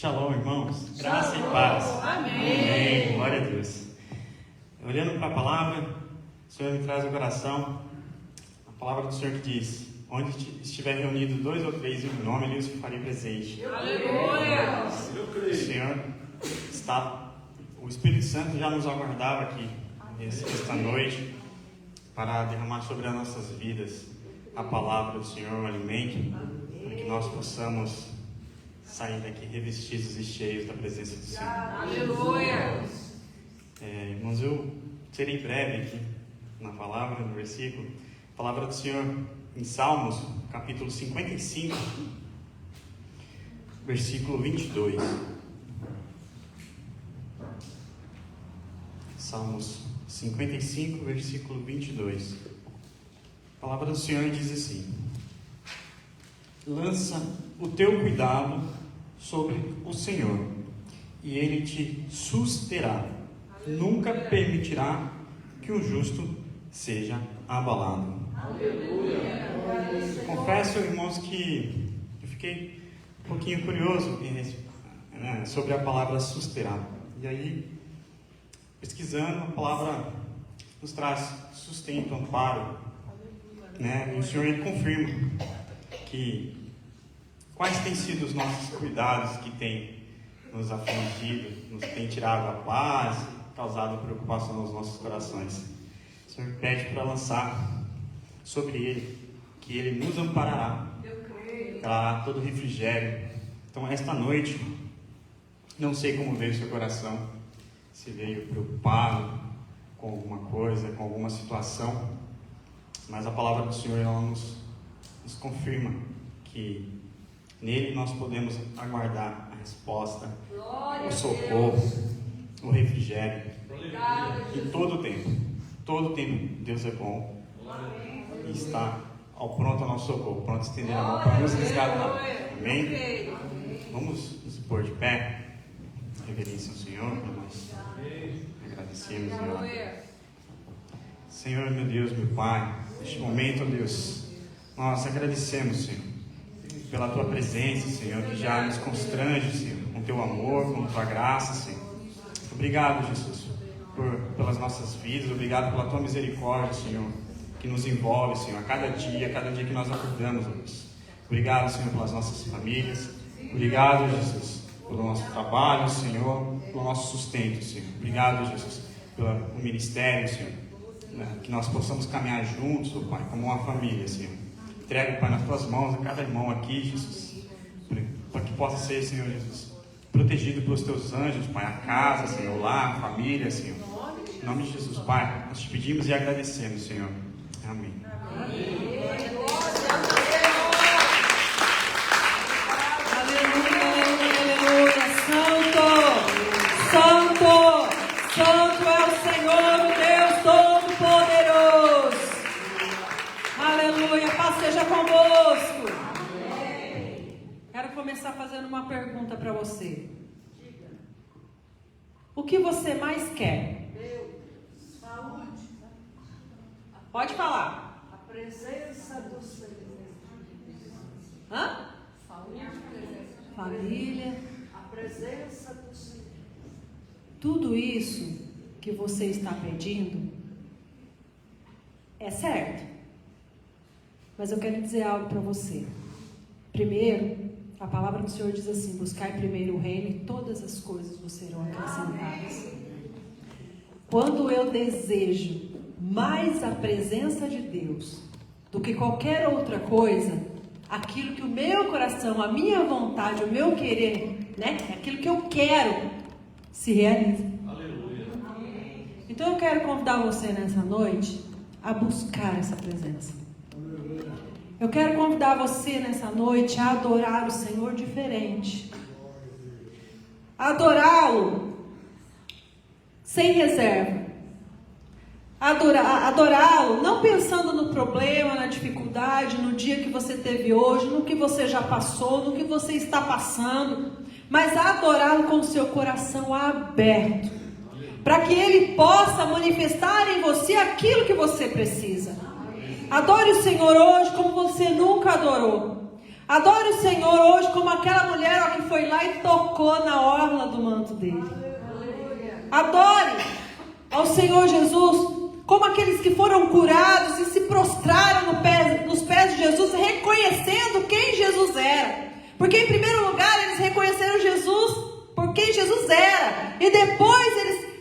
Shalom, irmãos. Graça e paz. Amém. Glória a Deus. Olhando para a palavra, o Senhor me traz ao coração a palavra do Senhor que diz: onde estiver reunido 2 ou 3 em meu nome, ali os farei presente. Aleluia. O Senhor está, o Espírito Santo já nos aguardava aqui esta noite para derramar sobre as nossas vidas a palavra do Senhor, o alimento, para que nós possamos sair daqui revestidos e cheios da presença do Senhor. Aleluia! Irmãos, eu serei breve aqui na palavra, no versículo. A palavra do Senhor em Salmos, capítulo 55, versículo 22. Salmos 55, versículo 22. A palavra do Senhor diz assim: lança o teu cuidado sobre o Senhor, e Ele te susterá. Nunca permitirá que o justo seja abalado. Aleluia. Confesso, irmãos, que eu fiquei um pouquinho curioso sobre a palavra susterá. E aí, pesquisando, a palavra nos traz sustento, amparo, E o Senhor, Ele confirma que quais têm sido os nossos cuidados que têm nos afligido, nos têm tirado a paz, causado preocupação nos nossos corações. O Senhor pede para lançar sobre Ele, que Ele nos amparará, trará todo refrigério. Então, esta noite, não sei como veio o seu coração, se veio preocupado com alguma coisa, com alguma situação, mas a palavra do Senhor, ela nos confirma que nele nós podemos aguardar a resposta, o socorro, o refrigério. Em todo o tempo. Todo o tempo Deus é bom e está ao pronto ao nosso socorro, pronto a estender a mão para nos resgatar. Amém? Vamos nos pôr de pé, reverência ao Senhor, para nós agradecermos e orar. Senhor, meu Deus, meu Pai, neste momento, Deus, nós agradecemos, Senhor, pela Tua presença, Senhor, que já nos constrange, Senhor, com Teu amor, com Tua graça, Senhor. Obrigado, Jesus, pelas nossas vidas. Obrigado pela Tua misericórdia, Senhor, que nos envolve, Senhor, a cada dia que nós acordamos, Deus. Obrigado, Senhor, pelas nossas famílias. Obrigado, Jesus, pelo nosso trabalho, Senhor, pelo nosso sustento, Senhor. Obrigado, Jesus, pelo ministério, Senhor, que nós possamos caminhar juntos, oh Pai, como uma família, Senhor. Entrego, Pai, nas Tuas mãos a cada irmão aqui, Jesus, para que possa ser, Senhor Jesus, protegido pelos Teus anjos, Pai, a casa, Senhor, o lar, a família, Senhor. Em nome de Jesus, Pai, nós te pedimos e agradecemos, Senhor. Amém. Aleluia. Santo é o Senhor, o Deus Todo-Poderoso. Aleluia. Paz seja convosco. Quero começar fazendo uma pergunta para você. O que você mais quer? Deus, saúde. Pode falar. A presença do Senhor. Hã? Saúde. Família. A presença do Senhor. Tudo isso que você está pedindo é certo. Mas eu quero dizer algo para você. Primeiro, a palavra do Senhor diz assim: buscai primeiro o reino e todas as coisas vos serão acrescentadas. Quando eu desejo mais a presença de Deus do que qualquer outra coisa, aquilo que o meu coração, a minha vontade, o meu querer, aquilo que eu quero, se realiza. Aleluia. Então eu quero convidar você nessa noite a buscar essa presença. Eu quero convidar você nessa noite a adorar o Senhor diferente. Adorá-lo sem reserva. Adorá-lo não pensando no problema, na dificuldade, no dia que você teve hoje, no que você já passou, no que você está passando, mas adorá-lo com o seu coração aberto, para que Ele possa manifestar em você aquilo que você precisa. Adore o Senhor hoje como você nunca adorou. Adore o Senhor hoje como aquela mulher que foi lá e tocou na orla do manto dele. Adore ao Senhor Jesus como aqueles que foram curados e se prostraram nos pés de Jesus, reconhecendo quem Jesus era. Porque em primeiro lugar eles reconheceram Jesus por quem Jesus era. E depois eles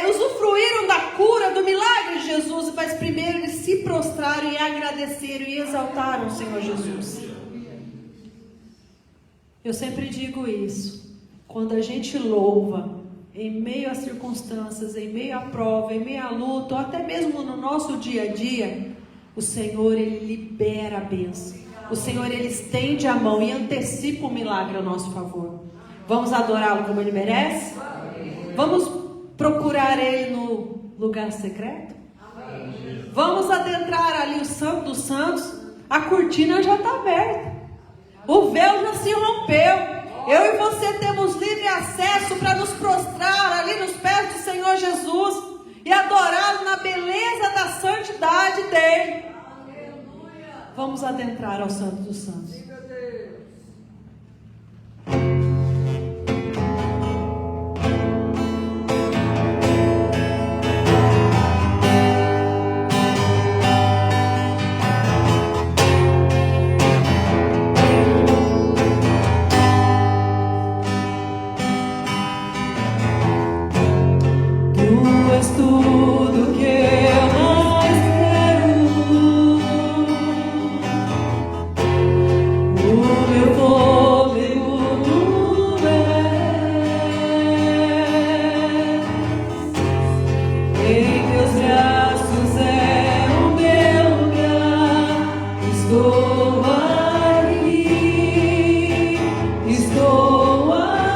usufruíram da cura, do milagre de Jesus. Mas primeiro eles se prostraram e agradeceram e exaltaram o Senhor Jesus. Eu sempre digo isso. Quando a gente louva, em meio às circunstâncias, em meio à prova, em meio à luta, ou até mesmo no nosso dia a dia, o Senhor, Ele libera a bênção. O Senhor, Ele estende a mão e antecipa o milagre ao nosso favor. Vamos adorá-lo como Ele merece? Vamos procurar Ele no lugar secreto? Vamos adentrar ali o Santo dos Santos. A cortina já está aberta. O véu já se rompeu. Eu e você temos livre acesso para nos prostrar ali nos pés do Senhor Jesus e adorá-lo na beleza da santidade dele. Vamos adentrar ao Santo dos Santos. Tudo que eu mais quero, o meu fôlego tu és, em teus braços é o meu lugar, estou aqui, estou aqui.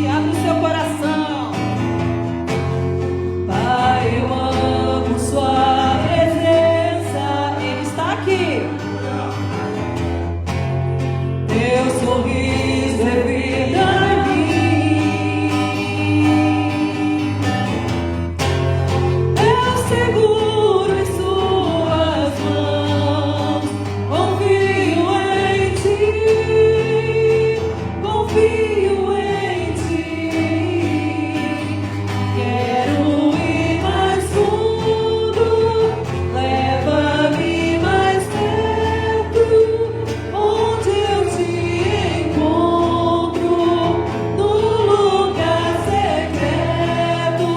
Abre o seu coração. Pai, eu amo sua presença, Ele está aqui. Teu sorriso é vida em mim. Eu seguro em suas mãos, confio em ti, confio em ti. Quero ir mais fundo, leva-me mais perto, onde eu te encontro, no lugar secreto,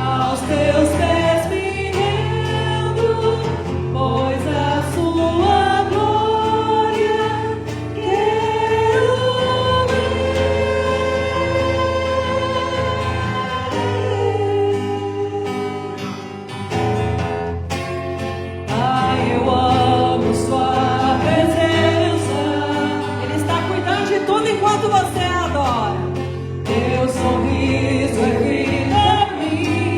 aos teus pés me rendo, pois a sua glória quero ver. Ai, eu amo sua presença. Ele está cuidando de tudo enquanto você adora. Teu sorriso é vida em mim.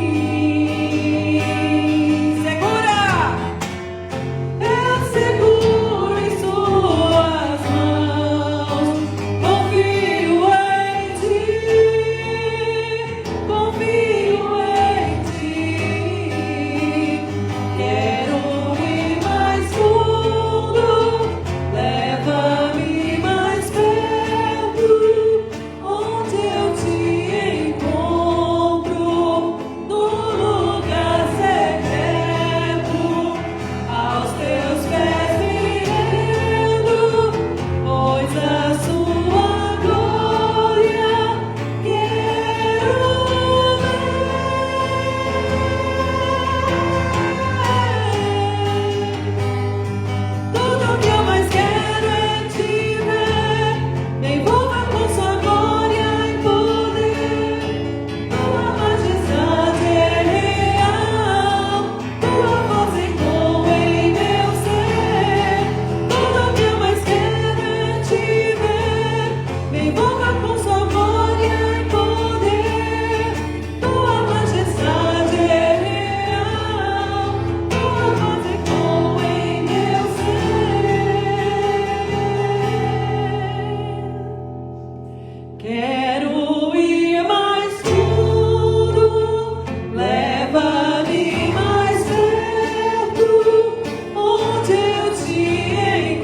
Segura! Eu seguro em suas mãos, confio em ti, confio em ti. Quero ir mais fundo, leva-me mais perto, onde eu te encontro, no lugar secreto, aos teus pés me rendo, pois a sua glória quero ver. Tudo que eu mais quero é te ver, me envolva com sua glória e poder. Tua majestade é real, tua voz ecoa em meu ser. Tudo que eu mais quero é te ver, me envolva com sua glória e poder. Tua majestade é real, tua voz ecoa em meu ser. Quero ir mais fundo, leva-me mais perto, onde eu te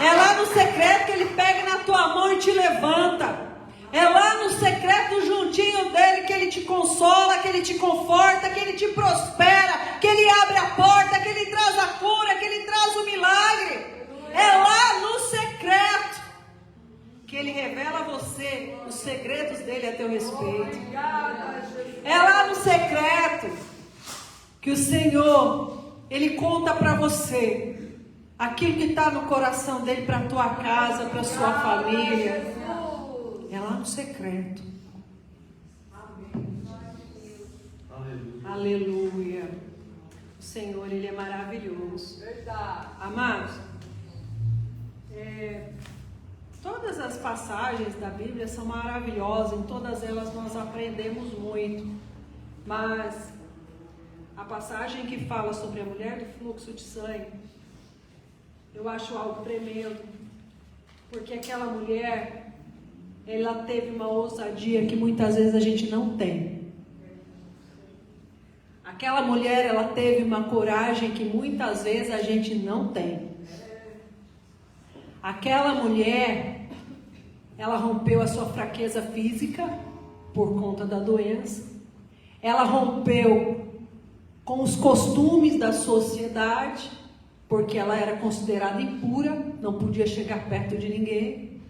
É lá no secreto que Ele pega na tua mão e te levanta. É lá no secreto juntinho dele que Ele te consola, que Ele te conforta, que Ele te prospera, que Ele abre a porta, que Ele traz a cura, que Ele traz o milagre. É lá no secreto que Ele revela a você os segredos dele a teu respeito. É lá no secreto que o Senhor, Ele conta para você aquilo que está no coração dele para a tua casa, para a sua família. É lá no secreto. Aleluia. O Senhor, Ele é maravilhoso. Amados, todas as passagens da Bíblia são maravilhosas. Em todas elas nós aprendemos muito. Mas a passagem que fala sobre a mulher do fluxo de sangue, eu acho algo tremendo. Porque aquela mulher, ela teve uma ousadia que muitas vezes a gente não tem. Aquela mulher, ela teve uma coragem que muitas vezes a gente não tem. Aquela mulher, ela rompeu a sua fraqueza física por conta da doença. Ela rompeu com os costumes da sociedade, porque ela era considerada impura, não podia chegar perto de ninguém.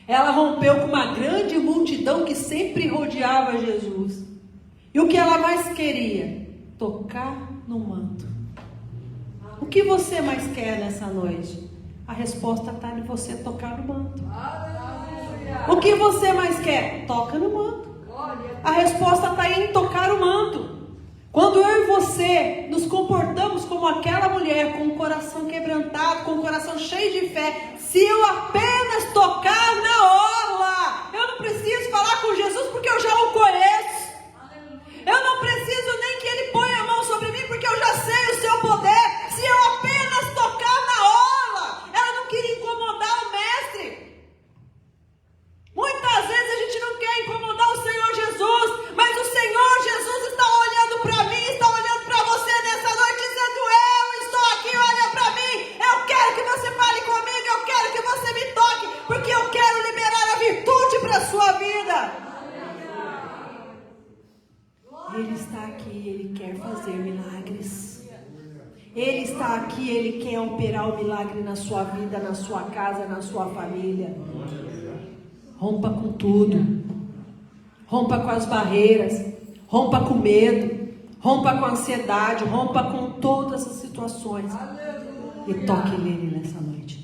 Ela rompeu com uma grande multidão que sempre rodeava Jesus. E o que ela mais queria? Tocar no manto. O que você mais quer nessa noite? A resposta está em você tocar no manto. O que você mais quer? Toca no manto. A resposta está em tocar o manto. Quando eu e você nos comportamos como aquela mulher, com o coração quebrantado, com o coração cheio de fé, se eu apenas tocar na orla, eu não preciso falar com Jesus porque eu já o conheço. Eu não preciso nem que Ele ponha a mão sobre mim porque eu já sei o seu poder. Se eu apenas tocar na orla, ela não queria incomodar o mestre. Muitas vezes a gente não quer incomodar o Senhor Jesus, mas o Senhor Jesus está olhando para mim, está olhando para você nessa noite, dizendo: eu estou aqui, olha para mim, eu quero que você fale comigo, eu quero que você me toque, porque eu quero liberar a virtude para a sua vida. Ele está aqui, Ele quer fazer milagres. Ele está aqui, Ele quer operar o milagre na sua vida, na sua casa, na sua família. Rompa com tudo. Rompa com as barreiras. Rompa com medo. Rompa com a ansiedade. Rompa com todas as situações. E toque nele nessa noite.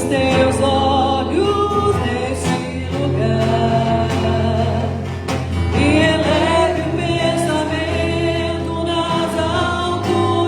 Teus olhos neste lugar e eleve o pensamento nas alturas.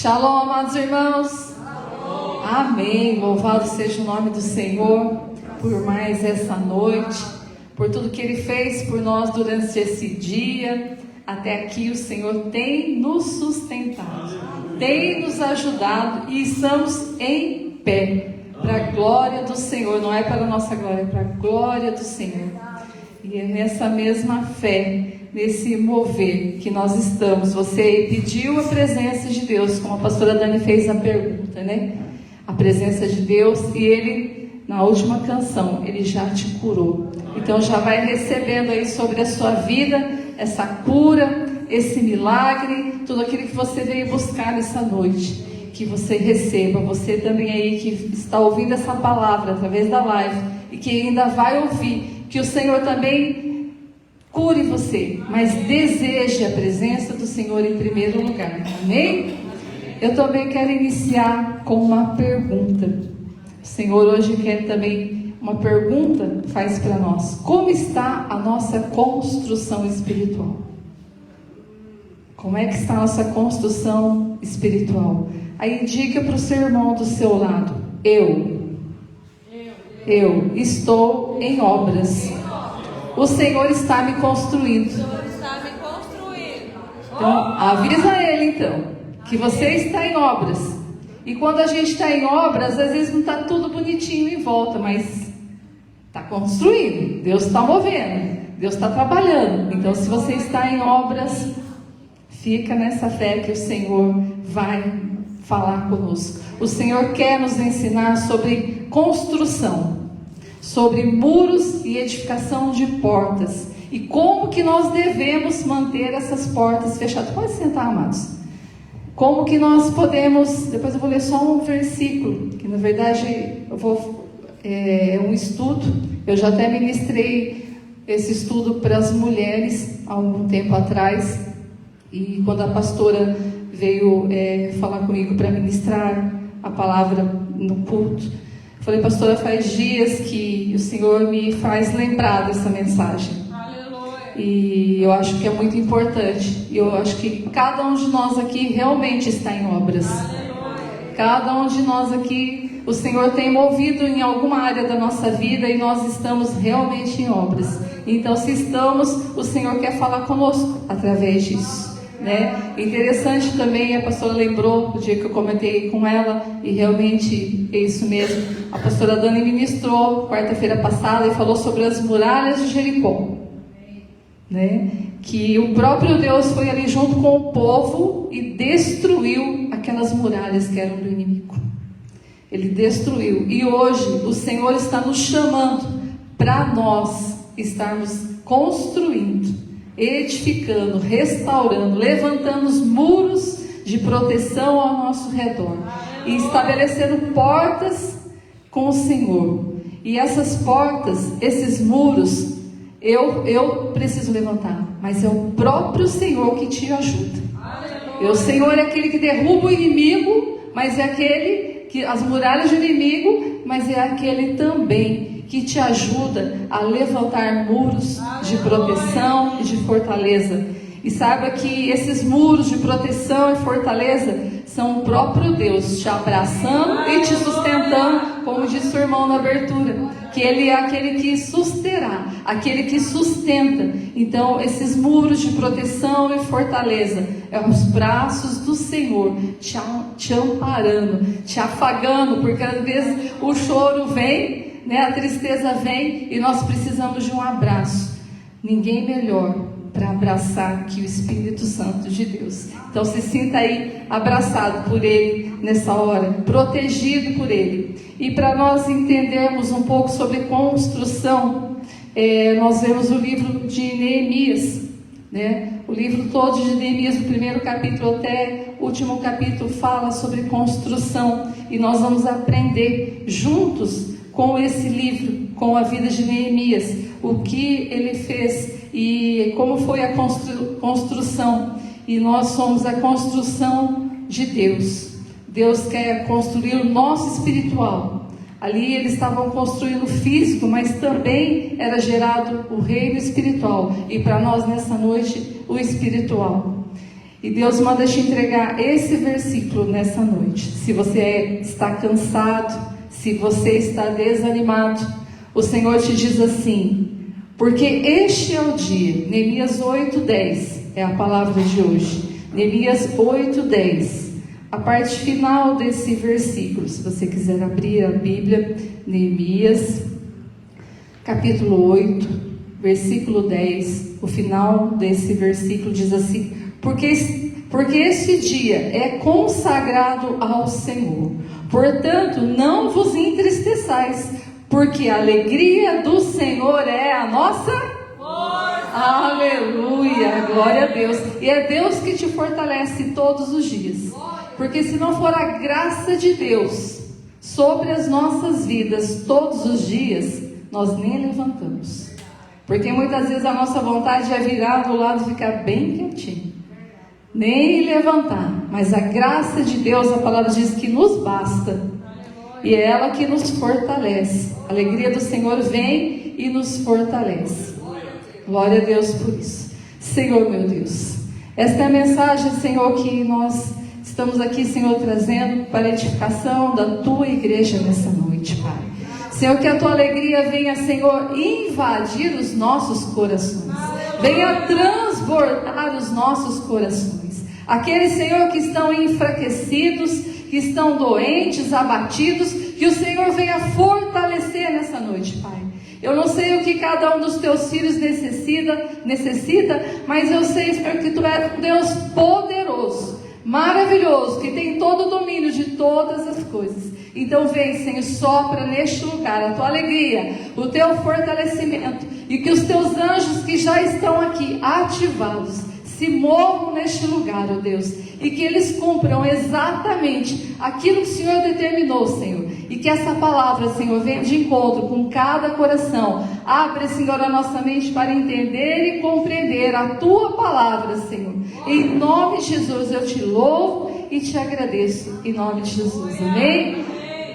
Shalom, amados irmãos. Amém. Louvado seja o nome do Senhor por mais essa noite, por tudo que Ele fez por nós durante esse dia. Até aqui o Senhor tem nos sustentado, tem nos ajudado e estamos em pé para a glória do Senhor. Não é para a nossa glória, é para a glória do Senhor. E é nessa mesma fé, nesse mover que nós estamos. Você pediu a presença de Deus, como a pastora Dani fez a pergunta, né? A presença de Deus, e Ele, na última canção, Ele já te curou. Então já vai recebendo aí sobre a sua vida essa cura, esse milagre, tudo aquilo que você veio buscar nessa noite. Que você receba, você também aí que está ouvindo essa palavra através da live e que ainda vai ouvir, que o Senhor também cure você, mas deseje a presença do Senhor em primeiro lugar. Amém? Eu também quero iniciar com uma pergunta. O Senhor hoje quer também uma pergunta, faz para nós. Como está a nossa construção espiritual? Como é que está a nossa construção espiritual? Aí diga para o seu irmão do seu lado: eu estou em obras. O Senhor está me construindo. Então, avisa ele então, que você está em obras. E quando a gente está em obras, às vezes não está tudo bonitinho em volta, mas está construindo. Deus está movendo, Deus está trabalhando. Então, se você está em obras, fica nessa fé que o Senhor vai falar conosco. O Senhor quer nos ensinar sobre construção, sobre muros e edificação de portas, e como que nós devemos manter essas portas fechadas. Pode sentar, amados. Como que nós podemos, depois eu vou ler só um versículo, que na verdade é um estudo, eu já até ministrei esse estudo para as mulheres há algum tempo atrás, e quando a pastora veio falar comigo para ministrar a palavra no culto, falei: pastora, faz dias que o Senhor me faz lembrar dessa mensagem. Aleluia. E eu acho que é muito importante. Eu acho que cada um de nós aqui realmente está em obras. Aleluia. Cada um de nós aqui, o Senhor tem movido em alguma área da nossa vida e nós estamos realmente em obras. Então, se estamos, o Senhor quer falar conosco através disso. Né? Interessante também, a pastora lembrou o dia que eu comentei com ela, e realmente é isso mesmo. A pastora Dani ministrou quarta-feira passada e falou sobre as muralhas de Jericó, né? Que o próprio Deus foi ali junto com o povo e destruiu aquelas muralhas que eram do inimigo. Ele destruiu, e hoje o Senhor está nos chamando para nós estarmos construindo, edificando, restaurando, levantando os muros de proteção ao nosso redor e estabelecendo portas com o Senhor. E essas portas, esses muros, eu preciso levantar, mas é o próprio Senhor que te ajuda. O Senhor é aquele que derruba o inimigo, mas é aquele que as muralhas do inimigo, mas é aquele também que te ajuda a levantar muros de proteção e de fortaleza. E saiba que esses muros de proteção e fortaleza são o próprio Deus te abraçando e te sustentando, como disse o irmão na abertura, que Ele é aquele que susterá, aquele que sustenta. Então, esses muros de proteção e fortaleza é os braços do Senhor te amparando, te afagando, porque às vezes o choro vem, né, a tristeza vem, e nós precisamos de um abraço. Ninguém melhor para abraçar que o Espírito Santo de Deus. Então se sinta aí abraçado por Ele nessa hora, protegido por Ele. E para nós entendermos um pouco sobre construção, nós vemos o livro de Neemias, né? O livro todo de Neemias, do primeiro capítulo até o último capítulo, fala sobre construção, e nós vamos aprender juntos com esse livro, com a vida de Neemias, o que ele fez e como foi a construção. E nós somos a construção de Deus. Deus quer construir o nosso espiritual. Ali eles estavam construindo o físico, mas também era gerado o reino espiritual. E para nós nessa noite, o espiritual. E Deus manda te entregar esse versículo nessa noite. Se você está cansado, se você está desanimado, o Senhor te diz assim: porque este é o dia. Neemias 8:10 é a palavra de hoje. Neemias 8:10, a parte final desse versículo. Se você quiser abrir a Bíblia, Neemias capítulo 8, versículo 10, o final desse versículo diz assim: porque este dia é consagrado ao Senhor, portanto não vos entristeçais, porque a alegria do Senhor é a nossa força. Aleluia, glória a Deus. E é Deus que te fortalece todos os dias, porque se não for a graça de Deus sobre as nossas vidas todos os dias, nós nem levantamos, porque muitas vezes a nossa vontade é virar do lado e ficar bem quietinho, nem levantar. Mas a graça de Deus, a palavra diz que nos basta, e é ela que nos fortalece. A alegria do Senhor vem e nos fortalece. Glória a Deus por isso. Senhor meu Deus, esta é a mensagem, Senhor, que nós estamos aqui, Senhor, trazendo para a edificação da tua igreja nessa noite, Pai. Senhor, que a tua alegria venha, Senhor, invadir os nossos corações, venha transbordar os nossos corações. Aqueles, Senhor, que estão enfraquecidos, que estão doentes, abatidos, que o Senhor venha fortalecer nessa noite, Pai. Eu não sei o que cada um dos teus filhos necessita, mas eu sei, Senhor, que tu és um Deus poderoso, maravilhoso, que tem todo o domínio de todas as coisas. Então vem, Senhor, sopra neste lugar a tua alegria, o teu fortalecimento, e que os teus anjos que já estão aqui ativados se movam neste lugar, ó Deus, e que eles cumpram exatamente aquilo que o Senhor determinou, Senhor, e que essa palavra, Senhor, venha de encontro com cada coração. Abre, Senhor, a nossa mente para entender e compreender a tua palavra, Senhor. Em nome de Jesus eu te louvo e te agradeço, em nome de Jesus, amém?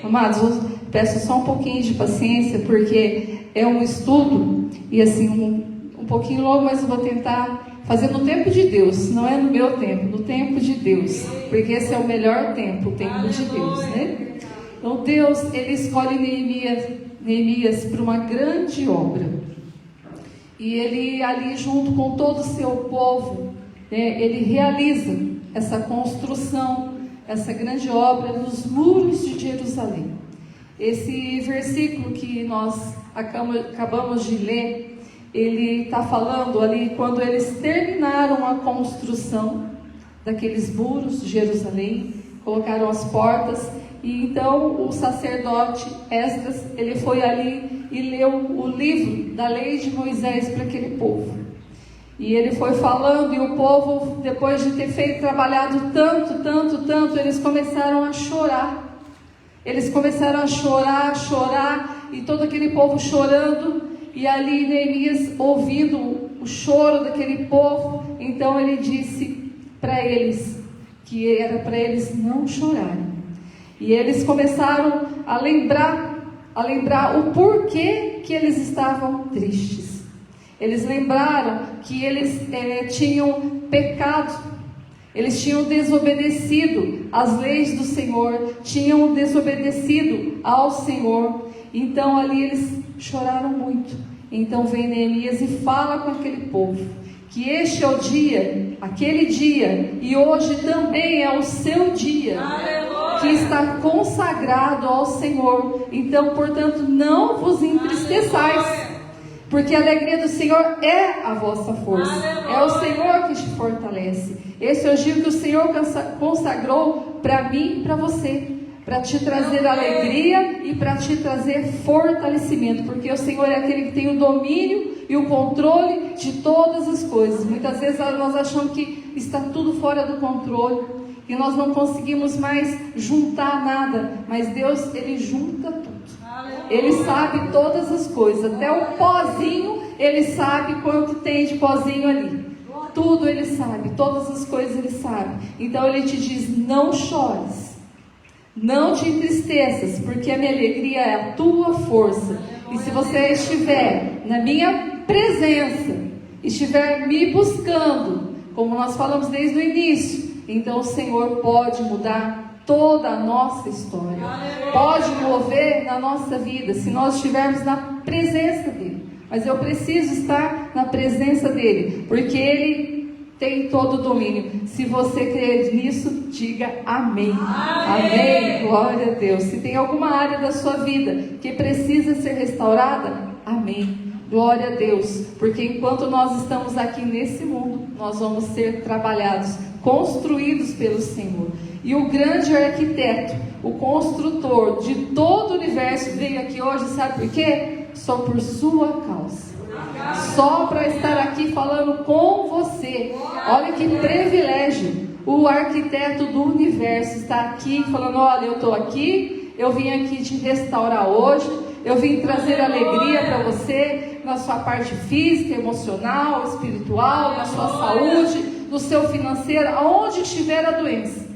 Amados, eu peço só um pouquinho de paciência, porque é um estudo, e assim, um pouquinho longo, mas eu vou tentar fazer no tempo de Deus, não é no meu tempo, no tempo de Deus, porque esse é o melhor tempo, o tempo de Deus, né? Então Deus, Ele escolhe Neemias para uma grande obra, e Ele ali junto com todo o seu povo, né, Ele realiza essa construção, essa grande obra nos muros de Jerusalém. Esse versículo que nós acabamos de ler, ele está falando ali quando eles terminaram a construção daqueles muros de Jerusalém, colocaram as portas, e então o sacerdote Esdras, ele foi ali e leu o livro da lei de Moisés para aquele povo. E ele foi falando, e o povo, depois de ter trabalhado tanto, eles começaram a chorar. Eles começaram a chorar, e todo aquele povo chorando, e ali Neemias, ouvindo o choro daquele povo, então ele disse para eles, que era para eles não chorarem. E eles começaram a lembrar o porquê que eles estavam tristes. Eles lembraram que eles tinham pecado, eles tinham desobedecido às leis do Senhor, tinham desobedecido ao Senhor. Então ali eles choraram muito. Então vem Neemias e fala com aquele povo, que este é o dia, aquele dia, e hoje também é o seu dia, que está consagrado ao Senhor. Então, portanto, não vos entristeçais, porque a alegria do Senhor é a vossa força. É o Senhor que te fortalece. Esse é o dia que o Senhor consagrou para mim e para você, para te trazer alegria e para te trazer fortalecimento, porque o Senhor é aquele que tem o domínio e o controle de todas as coisas. Muitas vezes nós achamos que está tudo fora do controle, e nós não conseguimos mais juntar nada, mas Deus, Ele junta tudo. Ele sabe todas as coisas, até o pozinho, Ele sabe quanto tem de pozinho ali. Tudo Ele sabe, todas as coisas Ele sabe. Então Ele te diz: não chores, não te entristeças, porque a minha alegria é a tua força. E se você estiver na minha presença, estiver me buscando, como nós falamos desde o início, então o Senhor pode mudar toda a nossa história, pode mover na nossa vida, se nós estivermos na presença dEle. Mas eu preciso estar na presença dEle, porque Ele tem todo o domínio. Se você crer nisso, diga amém. Amém. Glória a Deus. Se tem alguma área da sua vida que precisa ser restaurada, amém. Glória a Deus. Porque enquanto nós estamos aqui nesse mundo, nós vamos ser trabalhados, construídos pelo Senhor. E o grande arquiteto, o construtor de todo o universo veio aqui hoje, sabe por quê? Só por sua causa. Só para estar aqui falando com você. Olha que privilégio. O arquiteto do universo está aqui falando: olha, eu estou aqui, eu vim aqui te restaurar hoje, eu vim trazer alegria para você, na sua parte física, emocional, espiritual, na sua saúde, no seu financeiro, aonde estiver a doença,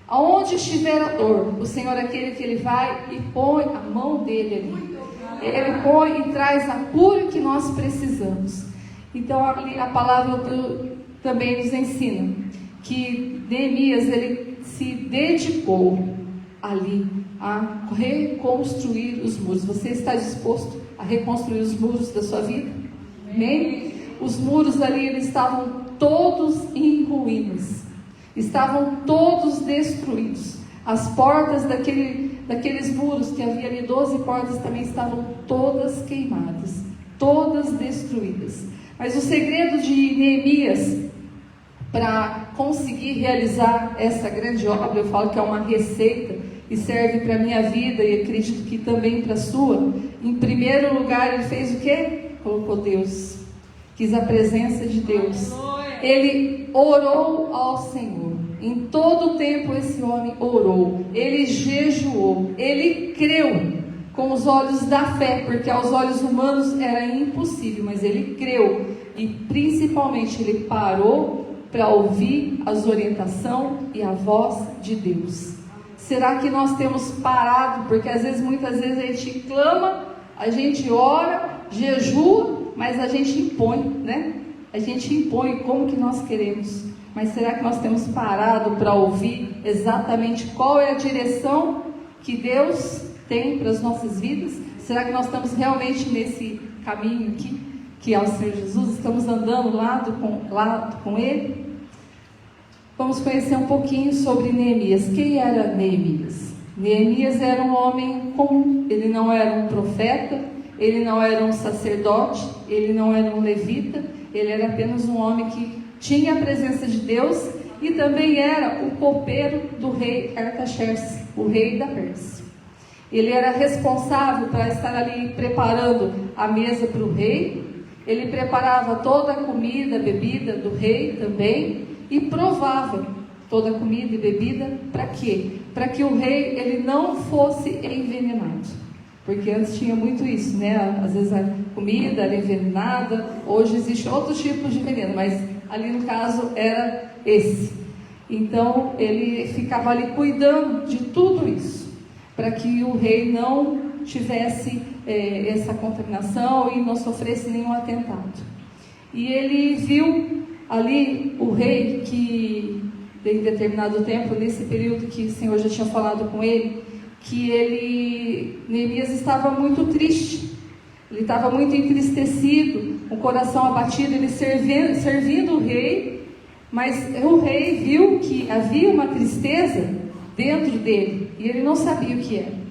aonde estiver a dor, o Senhor é aquele que Ele vai e põe a mão dEle ali. Ele põe e traz a cura que nós precisamos. Então a palavra também nos ensina que Neemias, ele se dedicou ali a reconstruir os muros. Você está disposto a reconstruir os muros da sua vida? Amém? Os muros ali, eles estavam todos em ruínas, estavam todos destruídos. As portas daqueles muros, que havia ali 12 portas, também estavam todas queimadas, todas destruídas. Mas o segredo de Neemias para conseguir realizar essa grande obra, eu falo que é uma receita e serve para a minha vida e acredito que também para a sua. Em primeiro lugar, ele fez o quê? Colocou Deus, quis a presença de Deus. Ele orou ao Senhor. Em todo o tempo esse homem orou, ele jejuou, ele creu com os olhos da fé, porque aos olhos humanos era impossível, mas ele creu e principalmente ele parou para ouvir as orientações e a voz de Deus. Será que nós temos parado? Porque muitas vezes a gente clama, a gente ora, jejua, mas a gente impõe, né? A gente impõe como que nós queremos. Mas será que nós temos parado para ouvir exatamente qual é a direção que Deus tem para as nossas vidas? Será que nós estamos realmente nesse caminho aqui, que é o Senhor Jesus? Estamos andando lado com Ele? Vamos conhecer um pouquinho sobre Neemias. Quem era Neemias? Neemias era um homem comum. Ele não era um profeta, ele não era um sacerdote, ele não era um levita, ele era apenas um homem que tinha a presença de Deus e também era o copeiro do rei Artaxerxes, o rei da Pérsia. Ele era responsável para estar ali preparando a mesa para o rei. Ele preparava toda a comida, bebida do rei também e provava toda a comida e bebida para quê? Para que o rei ele não fosse envenenado. Porque antes tinha muito isso, né? Às vezes a comida era envenenada, hoje existe outros tipos de veneno, mas ali no caso era esse. Então ele ficava ali cuidando de tudo isso, para que o rei não tivesse essa contaminação e não sofresse nenhum atentado. E ele viu ali o rei que em determinado tempo, nesse período que o Senhor já tinha falado com ele, que Neemias estava muito triste, ele estava muito entristecido, com o coração abatido, ele servindo o rei, mas o rei viu que havia uma tristeza dentro dele, e ele não sabia o que era.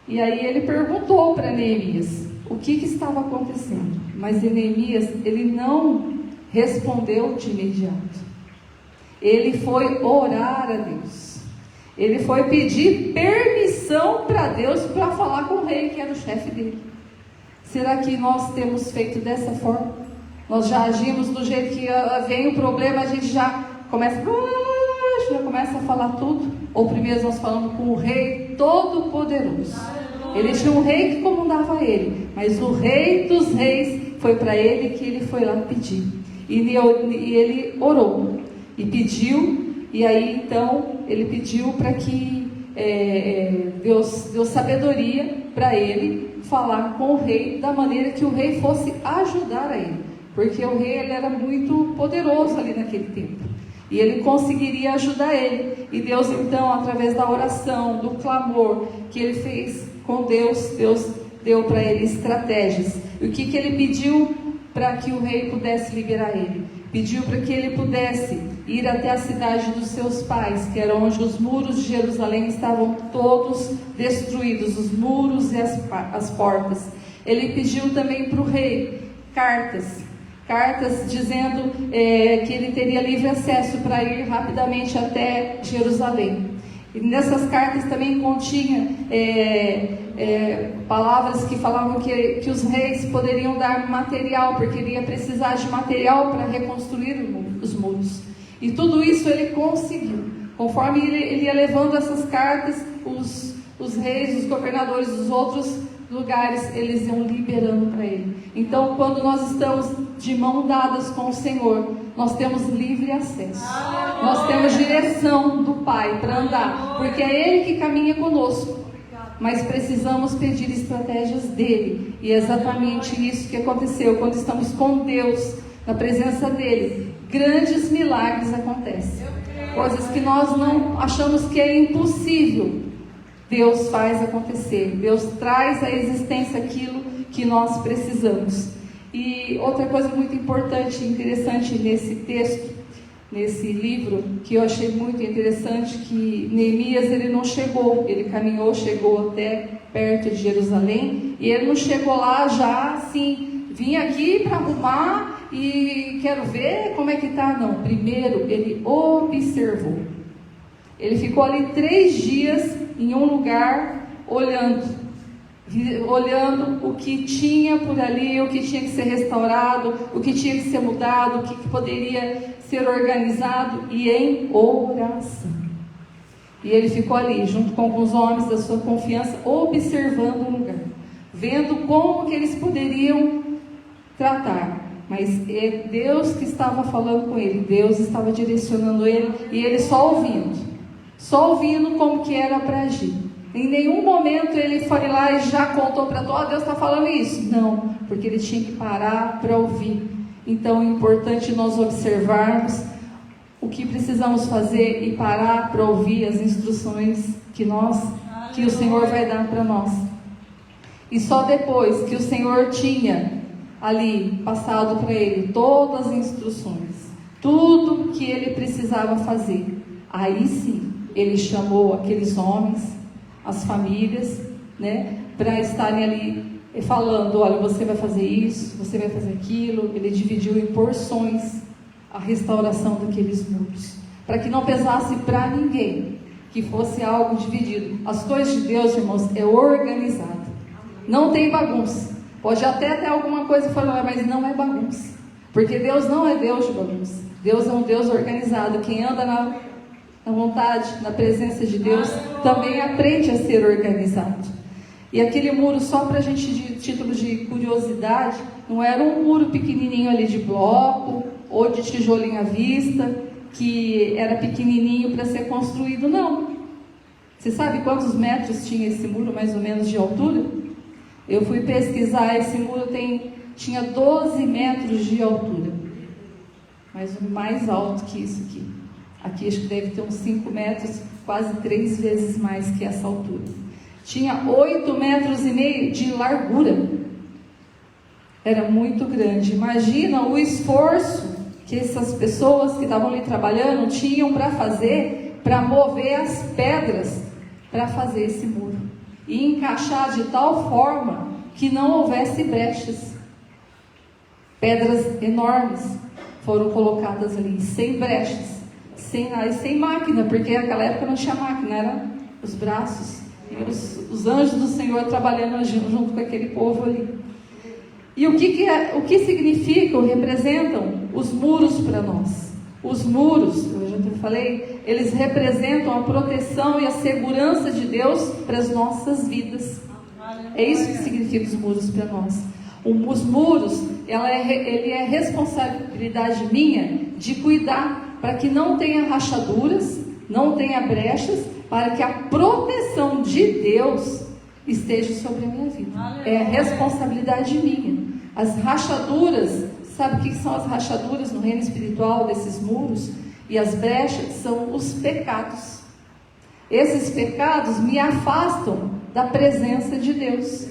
E aí ele perguntou para Neemias o que estava acontecendo, mas Neemias, ele não respondeu de imediato. Ele foi orar a Deus. Ele foi pedir permissão para Deus para falar com o rei, que era o chefe dele. Será que nós temos feito dessa forma? Nós já agimos do jeito que vem o problema, a gente já começa a falar tudo? Ou primeiro nós falamos com o rei todo-poderoso? Ele tinha um rei que comandava ele, mas o rei dos reis foi para ele que ele foi lá pedir. E ele orou e pediu. E aí então ele pediu para que Deus deu sabedoria para ele falar com o rei da maneira que o rei fosse ajudar a ele, porque o rei ele era muito poderoso ali naquele tempo, e ele conseguiria ajudar ele. E Deus então, através da oração, do clamor que ele fez com Deus, Deus deu para ele estratégias. E o que ele pediu para que o rei pudesse liberar ele? Pediu para que ele pudesse ir até a cidade dos seus pais, que era onde os muros de Jerusalém estavam todos destruídos, os muros e as portas. Ele pediu também para o rei cartas dizendo que ele teria livre acesso para ir rapidamente até Jerusalém. E nessas cartas também continha palavras que falavam que os reis poderiam dar material, porque ele ia precisar de material para reconstruir os muros. E tudo isso ele conseguiu. Conforme ele ia levando essas cartas, os reis, os governadores dos outros lugares, eles iam liberando para ele. Então, quando nós estamos de mão dadas com o Senhor, nós temos livre acesso. Nós temos direção do Pai para andar, porque é Ele que caminha conosco. Mas precisamos pedir estratégias dele. E é exatamente isso que aconteceu. Quando estamos com Deus, na presença dele, grandes milagres acontecem. Coisas que nós não achamos que é impossível, Deus faz acontecer. Deus traz à existência aquilo que nós precisamos. E outra coisa muito importante e interessante nesse texto, nesse livro, que eu achei muito interessante, que Neemias ele não chegou, ele caminhou, chegou até perto de Jerusalém, e ele não chegou lá já assim, vim aqui para arrumar e quero ver como é que está. Não, primeiro ele observou. Ele ficou ali 3 dias em um lugar olhando o que tinha por ali, o que tinha que ser restaurado, o que tinha que ser mudado, o que poderia ser organizado, e em oração. E ele ficou ali, junto com os homens da sua confiança, observando o lugar, vendo como que eles poderiam tratar. Mas é Deus que estava falando com ele, Deus estava direcionando ele, e ele só ouvindo como que era para agir. Em nenhum momento ele foi lá e já contou para todos: Deus está falando isso. Não, porque ele tinha que parar para ouvir. Então é importante nós observarmos o que precisamos fazer e parar para ouvir as instruções que o Senhor vai dar para nós. E só depois que o Senhor tinha ali passado para ele todas as instruções, tudo que ele precisava fazer, aí sim ele chamou aqueles homens, as famílias, para estarem ali falando: olha, você vai fazer isso, você vai fazer aquilo. Ele dividiu em porções a restauração daqueles muros, para que não pesasse para ninguém, que fosse algo dividido. As coisas de Deus, irmãos, é organizado, não tem bagunça. Pode até ter alguma coisa fora, mas não é bagunça, porque Deus não é Deus de bagunça. Deus é um Deus organizado. Quem anda na vontade, na presença de Deus, também aprende a ser organizado. E aquele muro, só para a gente, de título de curiosidade, não era um muro pequenininho ali de bloco ou de tijolinho à vista, que era pequenininho para ser construído, não. Você sabe quantos metros tinha esse muro, mais ou menos, de altura? Eu fui pesquisar, esse muro tinha 12 metros de altura, mas o mais alto que isso aqui. Aqui acho que deve ter uns 5 metros, quase 3 vezes mais que essa altura. Tinha 8,5 metros de largura. Era muito grande. Imagina o esforço que essas pessoas que estavam ali trabalhando tinham para fazer, para mover as pedras, para fazer esse muro. E encaixar de tal forma que não houvesse brechas. Pedras enormes foram colocadas ali, sem brechas. Sem máquina, porque naquela época não tinha máquina, eram os braços e os anjos do Senhor trabalhando junto com aquele povo ali. E o que significam, representam os muros para nós? Os muros, eu já falei, eles representam a proteção e a segurança de Deus para as nossas vidas. É isso que significa os muros para nós. Os muros, ele é responsabilidade minha de cuidar para que não tenha rachaduras, não tenha brechas, para que a proteção de Deus esteja sobre a minha vida. É responsabilidade minha. As rachaduras Sabe o que são as rachaduras no reino espiritual desses muros? E as brechas são os pecados. Esses pecados me afastam da presença de Deus.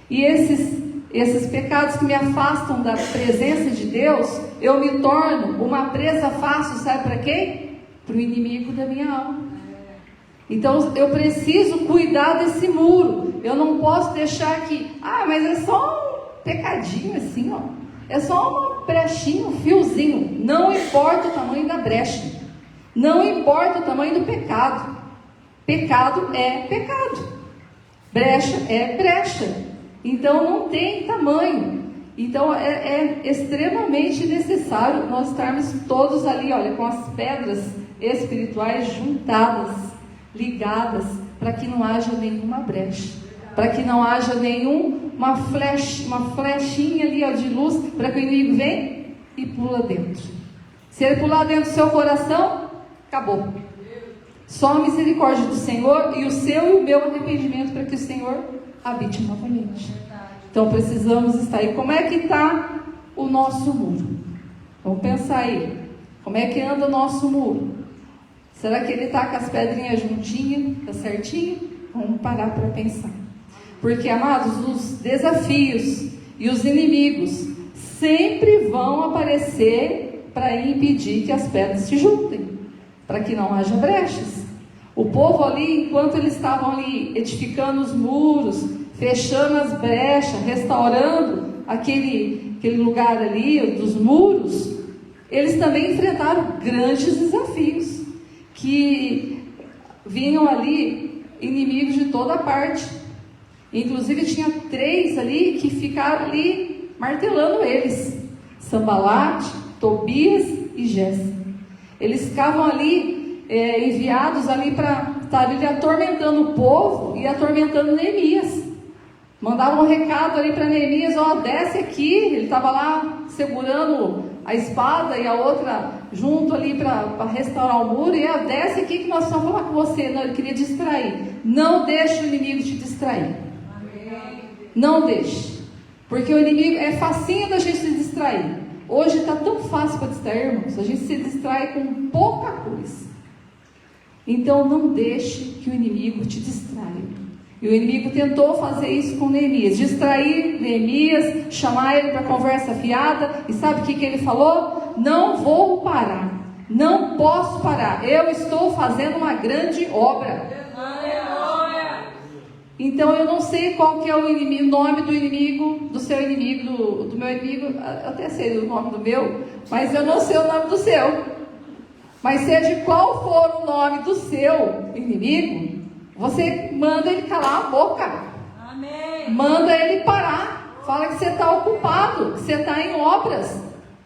E esses pecados que me afastam da presença de Deus, eu me torno uma presa fácil, sabe para quem? Para o inimigo da minha alma. Então eu preciso cuidar desse muro. Eu não posso deixar que, mas é só um pecadinho assim, ó. É só uma brechinha, um fiozinho. Não importa o tamanho da brecha. Não importa o tamanho do pecado. Pecado é pecado. Brecha é brecha. Então não tem tamanho. Então é extremamente necessário nós estarmos todos ali, olha, com as pedras espirituais juntadas, ligadas, para que não haja nenhuma brecha, para que não haja uma flechinha ali, ó, de luz, para que o inimigo venha e pula dentro. Se ele pular dentro do seu coração, acabou. Só a misericórdia do Senhor e o seu e o meu arrependimento para que o Senhor habite novamente. Então precisamos estar aí. Como é que está o nosso muro? Vamos pensar aí. Como é que anda o nosso muro? Será que ele está com as pedrinhas juntinhas? Está certinho? Vamos parar para pensar. Porque, amados, os desafios e os inimigos sempre vão aparecer para impedir que as pedras se juntem, para que não haja brechas. O povo ali, enquanto eles estavam ali edificando os muros, fechando as brechas, restaurando aquele lugar ali dos muros, eles também enfrentaram grandes desafios, que vinham ali inimigos de toda parte. Inclusive tinha 3 ali que ficaram ali martelando eles: Sambalate, Tobias e Gésem. Eles ficavam ali enviados ali para estar ali atormentando o povo e atormentando Neemias. Mandavam um recado ali para Neemias: desce aqui. Ele estava lá segurando a espada e a outra junto ali para restaurar o muro, e desce aqui que nós vamos falar com você. Não, ele queria distrair. Não deixe o inimigo te distrair. Não deixe, porque o inimigo é facinho da gente se distrair. Hoje está tão fácil para distrair, irmãos. A gente se distrai com pouca coisa. Então não deixe que o inimigo te distraia. E o inimigo tentou fazer isso com Neemias, distrair Neemias, chamar ele para conversa fiada. E sabe o que ele falou? Não vou parar, não posso parar, eu estou fazendo uma grande obra. Então eu não sei qual que é o inimigo, o nome do inimigo, do seu inimigo, do meu inimigo. Até sei o nome do meu, mas eu não sei o nome do seu. Mas seja qual for o nome do seu inimigo, você manda ele calar a boca. Amém. Manda ele parar. Fala que você está ocupado, que você está em obras,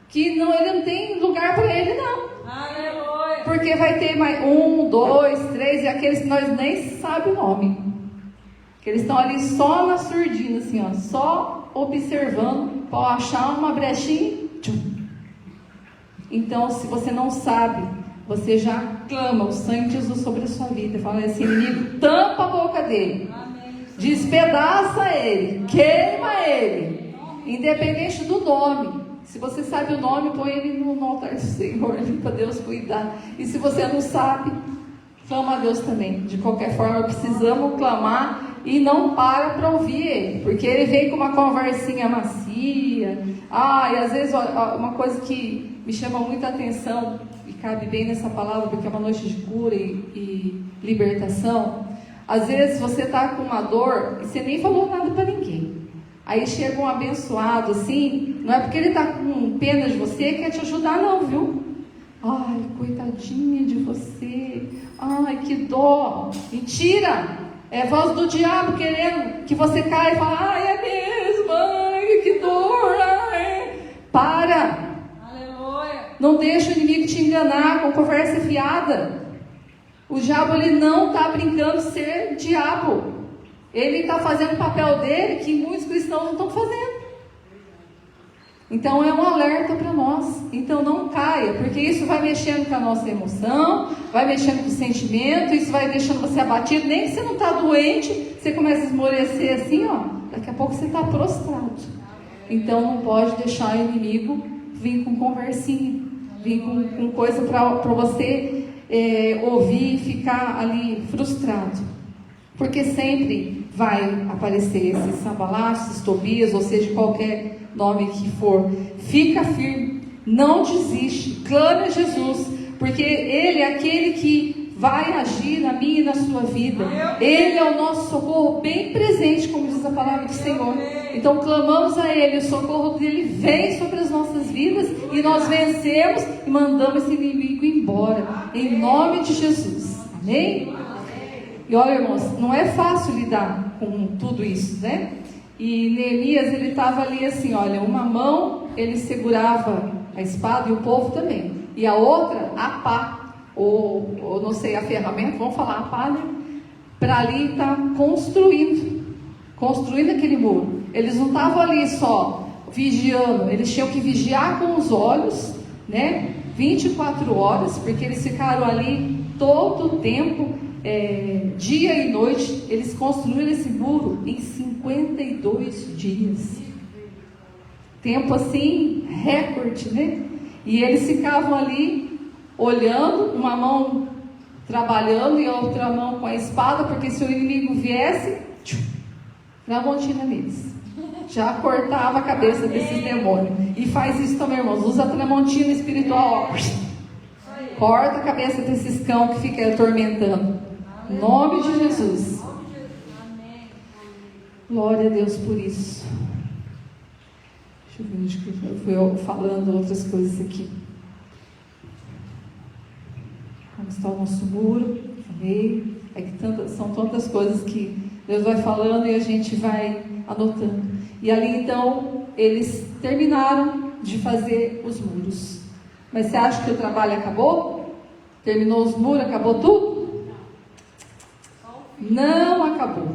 que ele não tem lugar para ele, não. Aleluia. Porque vai ter mais 1, 2, 3, e aqueles que nós nem sabemos o nome. Que eles estão ali só na surdina, assim, ó, só observando, para achar uma brechinha. Tchum. Então, se você não sabe, você já clama o sangue de Jesus sobre a sua vida. Fala assim: inimigo, tampa a boca dele. Amém. Despedaça ele, queima ele. Independente do nome. Se você sabe o nome, põe ele no altar do Senhor, para Deus cuidar. E se você não sabe, clama a Deus também. De qualquer forma, precisamos clamar e não para ouvir ele. Porque ele vem com uma conversinha macia. E às vezes, uma coisa que me chama muita atenção, e cabe bem nessa palavra, porque é uma noite de cura e libertação. Às vezes você está com uma dor e você nem falou nada para ninguém. Aí chega um abençoado assim, não é porque ele está com pena de você que quer te ajudar, não, viu? Ai, coitadinha de você. Ai, que dó. Mentira! É a voz do diabo querendo que você caia e fale: ai, é mesmo, ai, que dor, ai. Para! Não deixa o inimigo te enganar com conversa fiada. O diabo, ele não está brincando de ser diabo. Ele está fazendo o papel dele que muitos cristãos não estão fazendo. Então é um alerta para nós. Então não caia, porque isso vai mexendo com a nossa emoção, vai mexendo com o sentimento, isso vai deixando você abatido. Nem que você não está doente, você começa a esmorecer assim, ó. Daqui a pouco você está prostrado. Então não pode deixar o inimigo vir com conversinha, vir com coisa para você ouvir e ficar ali frustrado. Porque sempre vai aparecer esses Sanbalate, esses Tobias, ou seja, qualquer nome que for. Fica firme, não desiste, clame a Jesus, porque Ele é aquele que vai agir na minha e na sua vida. Ele é o nosso socorro bem presente, como diz a palavra do Senhor. Então clamamos a Ele, o socorro dele vem sobre as nossas vidas e nós vencemos e mandamos esse inimigo embora, em nome de Jesus. Amém? E olha, irmãos, não é fácil lidar com tudo isso, né? E Neemias, ele estava ali assim, olha, uma mão ele segurava a espada e o povo também, e a outra a pá, ou não sei, a ferramenta, vamos falar a pá, né? Para ali estar construindo aquele muro. Eles não estavam ali só vigiando, eles tinham que vigiar com os olhos, né? 24 horas, porque eles ficaram ali todo o tempo, dia e noite. Eles construíram esse muro em 52 dias. Tempo assim, recorde, né? E eles ficavam ali olhando, uma mão trabalhando e a outra mão com a espada, porque se o inimigo viesse, tramontina neles. Já cortava a cabeça desses demônios. E faz isso também, irmãos. Usa a tramontina espiritual, ó. Corta a cabeça desses cão que fica atormentando. Em nome de Jesus. Glória a Deus por isso. Deixa eu ver onde que eu fui falando outras coisas aqui. Como está o nosso muro? Falei. É que são tantas coisas que Deus vai falando e a gente vai anotando. E ali então eles terminaram de fazer os muros. Mas você acha que o trabalho acabou? Terminou os muros, acabou tudo? Não acabou.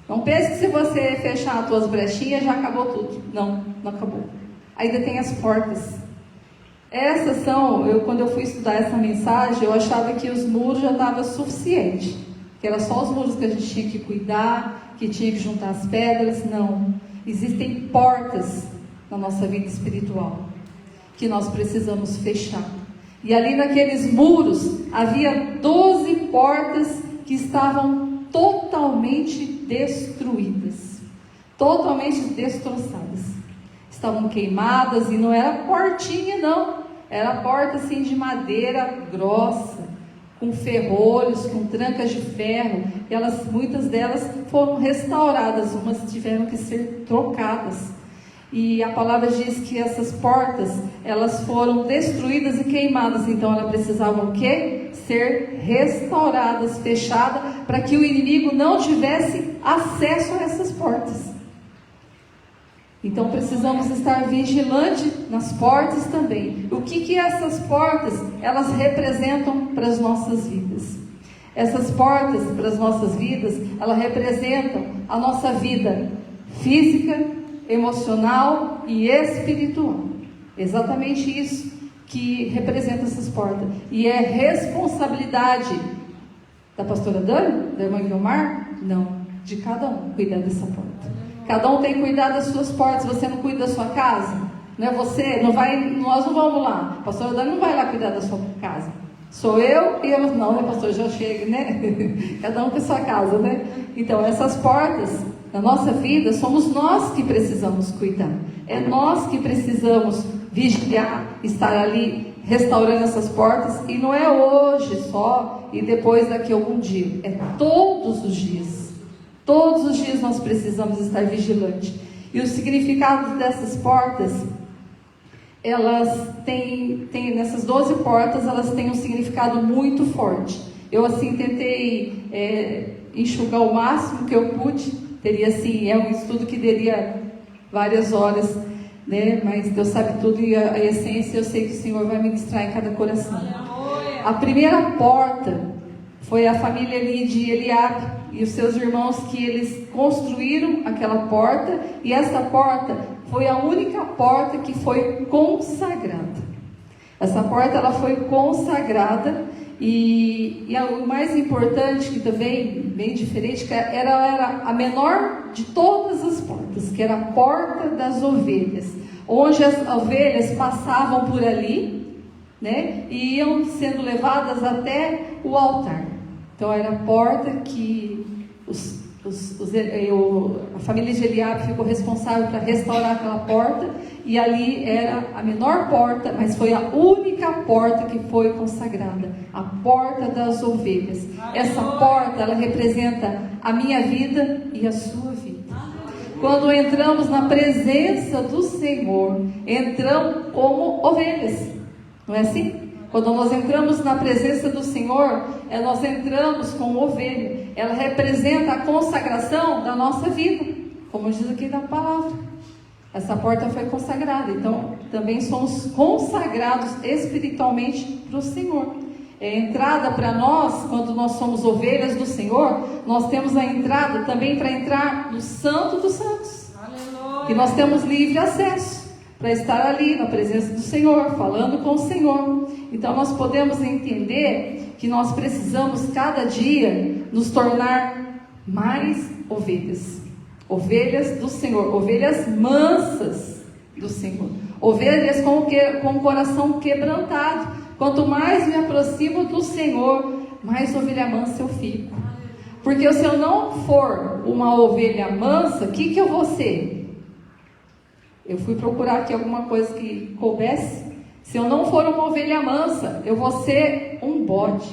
Não pense que se você fechar as tuas brechinhas já acabou tudo. Não acabou. Ainda tem as portas. Essas são, quando eu fui estudar essa mensagem, eu achava que os muros já estavam suficientes. Que era só os muros que a gente tinha que cuidar, que tinha que juntar as pedras. Não. Existem portas na nossa vida espiritual que nós precisamos fechar. E ali naqueles muros havia 12 portas que estavam totalmente destruídas, totalmente destroçadas, estavam queimadas. E não era portinha não, era porta assim de madeira grossa, com ferrolhos, com trancas de ferro. E muitas delas foram restauradas, umas tiveram que ser trocadas. E a palavra diz que essas portas, elas foram destruídas e queimadas. Então elas precisavam o quê? Ser restauradas, fechadas, para que o inimigo não tivesse acesso a essas portas. Então precisamos estar vigilantes nas portas também. O que essas portas, elas representam para as nossas vidas? Essas portas para as nossas vidas, elas representam a nossa vida física, emocional e espiritual. Exatamente isso que representa essas portas. E é responsabilidade da pastora Dani, da irmã Guilmar? Não, de cada um cuidar dessa porta. Cada um tem que cuidar das suas portas. Você não cuida da sua casa? Não é você? Nós não vamos lá. A pastora Dani não vai lá cuidar da sua casa. Sou eu e eu. Não, né, pastor? Já chega, né? Cada um tem sua casa, né? Então, essas portas na nossa vida, somos nós que precisamos cuidar. É nós que precisamos vigiar, estar ali restaurando essas portas. E não é hoje só e depois daqui a algum dia. É todos os dias. Todos os dias nós precisamos estar vigilantes. E o significado dessas portas, elas têm nessas 12 portas, elas têm um significado muito forte. Eu assim tentei enxugar o máximo que eu pude. Teria assim, é um estudo que teria várias horas, né? Mas Deus sabe tudo e a essência eu sei que o Senhor vai ministrar em cada coração. A primeira porta foi a família ali de Eliabe e os seus irmãos, que eles construíram aquela porta, e essa porta foi a única porta que foi consagrada. Essa porta ela foi consagrada E o mais importante, que também, bem diferente, que era a menor de todas as portas, que era a porta das ovelhas, onde as ovelhas passavam por ali, né, e iam sendo levadas até o altar. Então era a porta que a família de Eliabe ficou responsável para restaurar aquela porta, e ali era a menor porta, mas foi a única porta que foi consagrada, a porta das ovelhas. Essa porta, ela representa a minha vida e a sua vida. Quando entramos na presença do Senhor, entramos como ovelhas, não é assim? Quando nós entramos na presença do Senhor, nós entramos como ovelha. Ela representa a consagração da nossa vida, como diz aqui na palavra. Essa porta foi consagrada, então também somos consagrados espiritualmente para o Senhor. É entrada para nós, quando nós somos ovelhas do Senhor, nós temos a entrada também para entrar no Santo dos Santos. Aleluia. Que nós temos livre acesso para estar ali na presença do Senhor, falando com o Senhor. Então nós podemos entender que nós precisamos cada dia nos tornar mais ovelhas. Ovelhas do Senhor, ovelhas mansas do Senhor, ovelhas com o coração quebrantado. Quanto mais me aproximo do Senhor, mais ovelha mansa eu fico. Porque se eu não for uma ovelha mansa, o que eu vou ser? Eu fui procurar aqui alguma coisa que coubesse. Se eu não for uma ovelha mansa, eu vou ser um bode.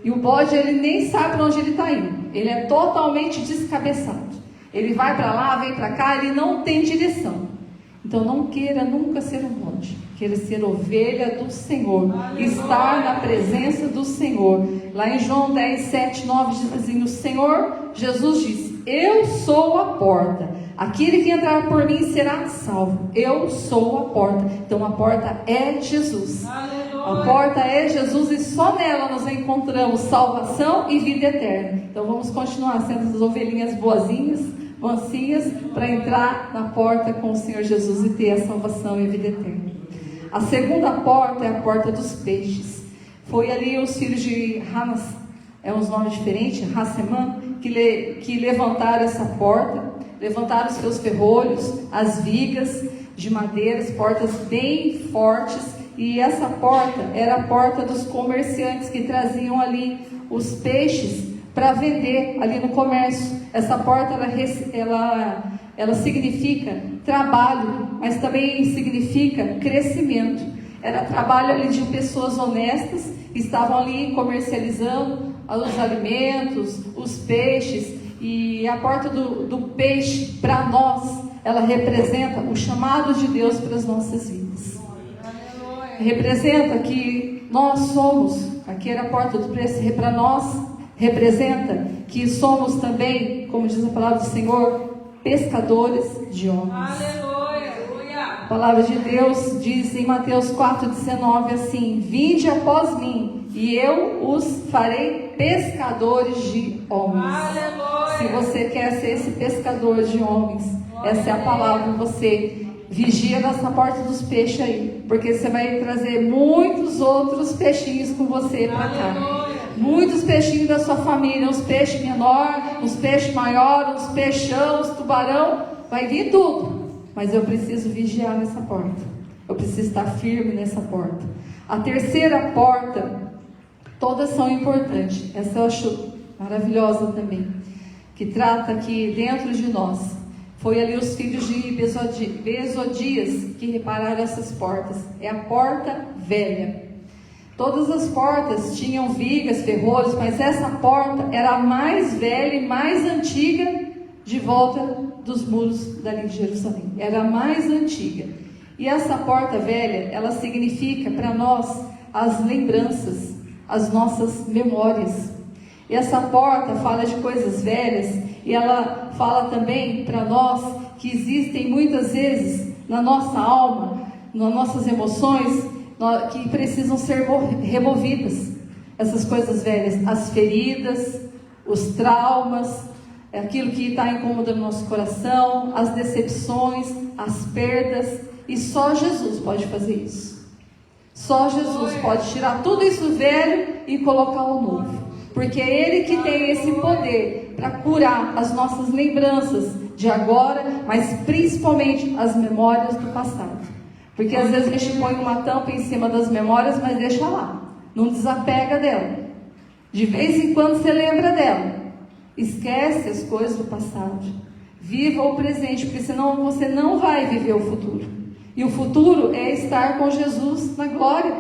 E o bode, ele nem sabe para onde ele está indo. Ele é totalmente descabeçado. Ele vai para lá, vem para cá, ele não tem direção. Então não queira nunca ser um bode. Queira ser ovelha do Senhor. Aleluia. Estar na presença do Senhor. Lá em João 10, 7, 9 diz assim: o Senhor Jesus disse: eu sou a porta. Aquele que entrar por mim será salvo. Eu sou a porta. Então a porta é Jesus. Aleluia. A porta é Jesus, e só nela nós encontramos salvação e vida eterna. Então vamos continuar sendo as ovelhinhas boazinhas, mansinhas, para entrar na porta com o Senhor Jesus e ter a salvação e a vida eterna. A segunda porta é a porta dos peixes. Foi ali os filhos de Hamas, uns nomes diferentes, Hassemã, que levantaram essa porta, levantaram os seus ferrolhos, as vigas de madeira, portas bem fortes, e essa porta era a porta dos comerciantes que traziam ali os peixes para vender ali no comércio. Essa porta ela significa trabalho, mas também significa crescimento. Era trabalho ali de pessoas honestas que estavam ali comercializando os alimentos, os peixes. E a porta do peixe, para nós, ela representa o chamado de Deus para as nossas vidas. Representa que nós somos, aqui era a porta do peixe, para nós representa que somos também, como diz a palavra do Senhor, pescadores de homens. Aleluia. A palavra de Deus diz em Mateus 4,19 assim: vinde após mim, e eu os farei pescadores de homens. Aleluia. Se você quer ser esse pescador de homens, essa é a palavra. Você vigia nessa porta dos peixes aí, porque você vai trazer muitos outros peixinhos com você para cá. Muitos peixinhos da sua família, uns peixes menores, uns peixes maiores, uns peixão, uns tubarão, vai vir tudo. Mas eu preciso vigiar nessa porta. Eu preciso estar firme nessa porta. A terceira porta, todas são importantes. Essa eu acho maravilhosa também, que trata aqui dentro de nós. Foi ali os filhos de Bezodias que repararam essas portas. É a porta velha. Todas as portas tinham vigas, ferrolhos, mas essa porta era a mais velha e mais antiga de volta dos muros dali de Jerusalém. Era a mais antiga. E essa porta velha, ela significa para nós as lembranças, as nossas memórias. E essa porta fala de coisas velhas, e ela fala também para nós que existem muitas vezes na nossa alma, nas nossas emoções, que precisam ser removidas. Essas coisas velhas, as feridas, os traumas, aquilo que está incomodando o nosso coração, as decepções, as perdas, e só Jesus pode fazer isso. Só Jesus pode tirar tudo isso velho e colocar o novo. Porque é Ele que tem esse poder para curar as nossas lembranças de agora, mas principalmente as memórias do passado. Porque às vezes a gente põe uma tampa em cima das memórias, mas deixa lá. Não desapega dela. De vez em quando você lembra dela. Esquece as coisas do passado. Viva o presente, porque senão você não vai viver o futuro. E o futuro é estar com Jesus na glória.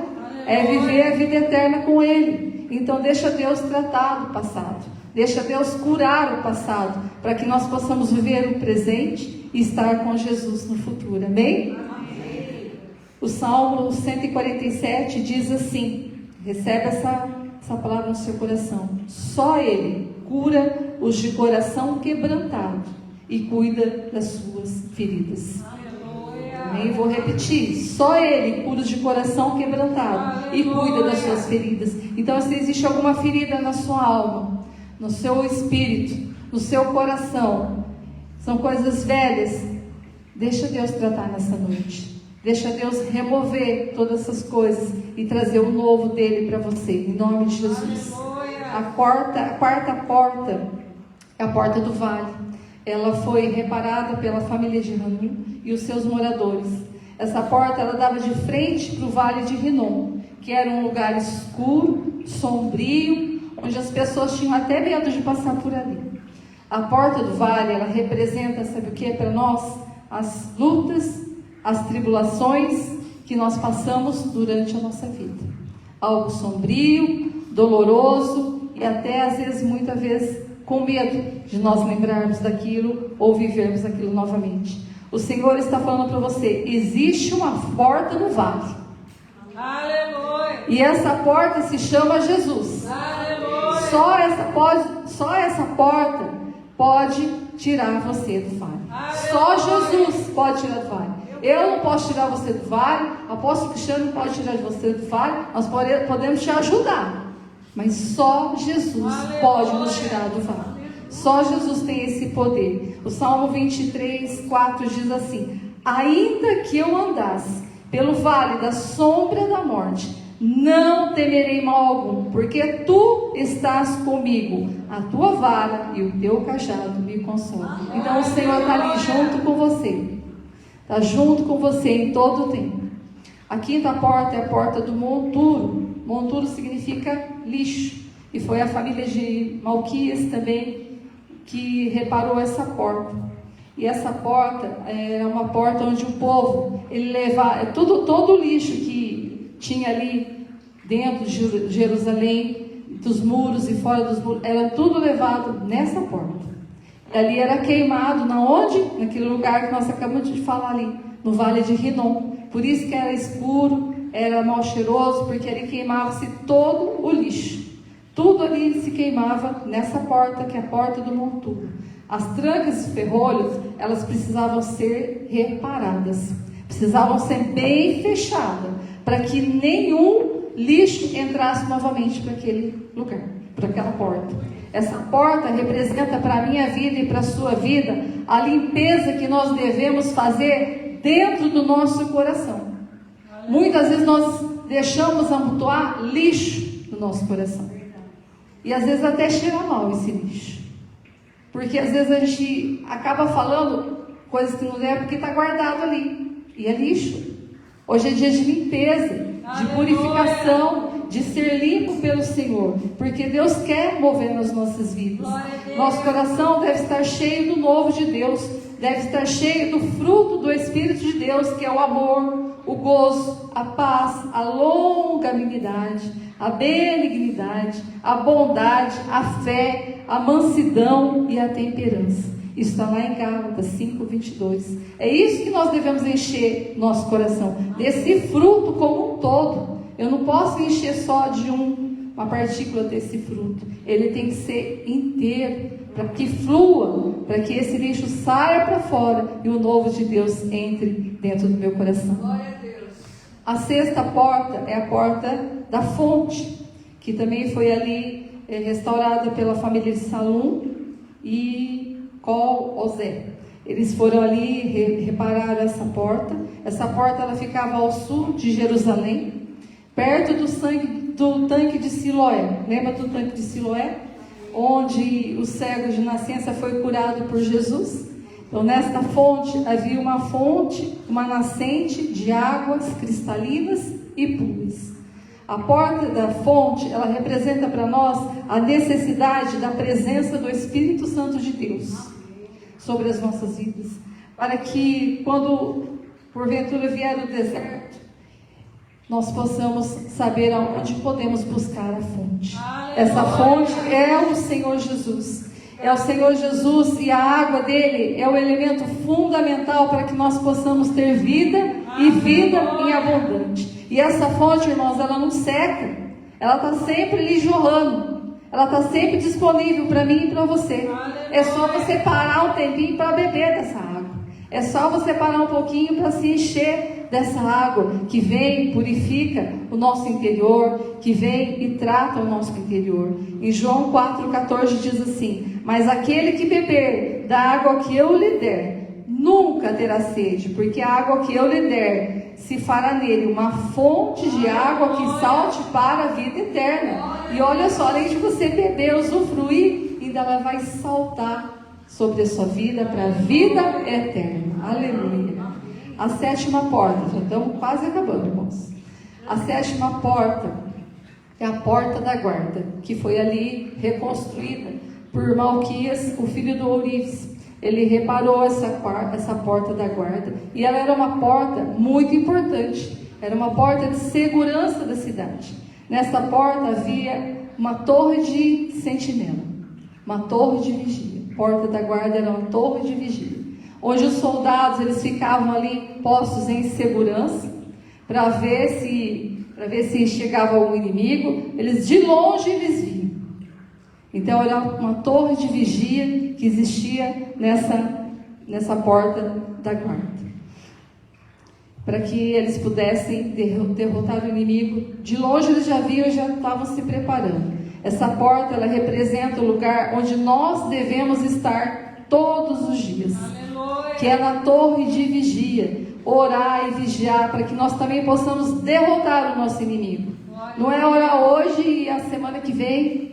É viver a vida eterna com Ele. Então deixa Deus tratar do passado. Deixa Deus curar o passado. Para que nós possamos viver o presente e estar com Jesus no futuro. Amém? O Salmo 147 diz assim, recebe essa palavra no seu coração. Só Ele cura os de coração quebrantado e cuida das suas feridas. Amém? Vou repetir. Só Ele cura os de coração quebrantado e cuida das suas feridas. Então, se existe alguma ferida na sua alma, no seu espírito, no seu coração, são coisas velhas, deixa Deus tratar nessa noite. Deixa Deus remover todas essas coisas e trazer o novo dele para você, em nome de Jesus. A quarta porta é a porta do vale. Ela foi reparada pela família de Hanun e os seus moradores. Essa porta ela dava de frente para o vale de Rinom, que era um lugar escuro, sombrio, onde as pessoas tinham até medo de passar por ali. A porta do vale, ela representa, sabe o que para nós? As lutas, as tribulações que nós passamos durante a nossa vida. Algo sombrio, doloroso e até às vezes, muitas vezes, com medo de nós lembrarmos daquilo ou vivermos aquilo novamente. O Senhor está falando para você, existe uma porta no vale. Aleluia. E essa porta se chama Jesus. Aleluia. Só essa porta pode tirar você do vale. Só Jesus pode tirar do vale. Eu não posso tirar você do vale, o apóstolo Cristiano não pode tirar você do vale, nós podemos te ajudar, mas só Jesus pode nos tirar do vale. Só Jesus tem esse poder. O Salmo 23, 4 diz assim: ainda que eu andasse pelo vale da sombra da morte, não temerei mal algum, porque tu estás comigo, a tua vara e o teu cajado me consolam. Então o Senhor está ali junto com você. Está junto com você em todo o tempo. A quinta porta é a porta do monturo. Monturo significa lixo. E foi a família de Malquias também que reparou essa porta. E essa porta é uma porta onde o povo, ele levava todo o lixo que tinha ali dentro de Jerusalém, dos muros e fora dos muros, era tudo levado nessa porta. Ali era queimado, naquele lugar que nós acabamos de falar ali, no Vale de Rinom. Por isso que era escuro, era mal cheiroso, porque ali queimava-se todo o lixo. Tudo ali se queimava nessa porta, que é a porta do monturo. As trancas e ferrolhos, elas precisavam ser reparadas. Precisavam ser bem fechadas, para que nenhum lixo entrasse novamente para aquele lugar, para aquela porta. Essa porta representa para a minha vida e para a sua vida a limpeza que nós devemos fazer dentro do nosso coração. Muitas vezes nós deixamos amontoar lixo no nosso coração. E às vezes até cheira mal esse lixo. Porque às vezes a gente acaba falando coisas que não deve porque está guardado ali. E é lixo. Hoje é dia de limpeza, de purificação, de ser limpo pelo Senhor, porque Deus quer mover nas nossas vidas. Nosso coração deve estar cheio do novo de Deus, deve estar cheio do fruto do Espírito de Deus, que é o amor, o gozo, a paz, a longanimidade, a benignidade, a bondade, a fé, a mansidão e a temperança. Isso está lá em Gálatas 5:22. É isso que nós devemos encher nosso coração, desse fruto como um todo. Eu não posso encher só de uma partícula desse fruto. Ele tem que ser inteiro, para que flua, para que esse lixo saia para fora e o novo de Deus entre dentro do meu coração. Glória a Deus. A sexta porta é a porta da fonte, que também foi ali restaurada pela família de Salum e Col-Ozé. Eles foram ali, repararam essa porta. Essa porta ela ficava ao sul de Jerusalém. perto do tanque de Siloé. Lembra do tanque de Siloé? Onde o cego de nascença foi curado por Jesus? Então, nesta fonte havia uma nascente de águas cristalinas e puras. A porta da fonte, ela representa para nós a necessidade da presença do Espírito Santo de Deus sobre as nossas vidas, para que quando porventura vier o deserto, nós possamos saber aonde podemos buscar a fonte. Essa fonte é o Senhor Jesus. É o Senhor Jesus, e a água dele é o elemento fundamental para que nós possamos ter vida e vida em abundante. E essa fonte, irmãos, ela não seca. Ela está sempre ali jorrando. Ela está sempre disponível para mim e para você. É só você parar um tempinho para beber dessa água. É só você parar um pouquinho para se encher dessa água que vem e purifica o nosso interior, que vem e trata o nosso interior. Em João 4,14 diz assim: mas aquele que beber da água que eu lhe der, nunca terá sede, porque a água que eu lhe der se fará nele uma fonte de água que salte para a vida eterna. E olha só, além de você beber, usufruir, ainda ela vai saltar sobre a sua vida para a vida eterna. Aleluia. A sétima porta, já estamos quase acabando, irmãos. A sétima porta é a porta da guarda, que foi ali reconstruída por Malquias, o filho do Ourives. Ele reparou essa porta da guarda, e ela era uma porta muito importante. Era uma porta de segurança da cidade. Nessa porta havia uma torre de sentinela, uma torre de vigia. A porta da guarda era uma torre de vigia, onde os soldados eles ficavam ali postos em segurança para ver se chegava algum inimigo. Eles de longe eles viam. Então era uma torre de vigia que existia nessa porta da guarda, para que eles pudessem derrotar o inimigo. De longe eles já viam e já estavam se preparando. Essa porta, ela representa o lugar onde nós devemos estar todos os dias. Aleluia. Que é na torre de vigia, orar e vigiar, para que nós também possamos derrotar o nosso inimigo. Aleluia. Não é orar hoje e a semana que vem.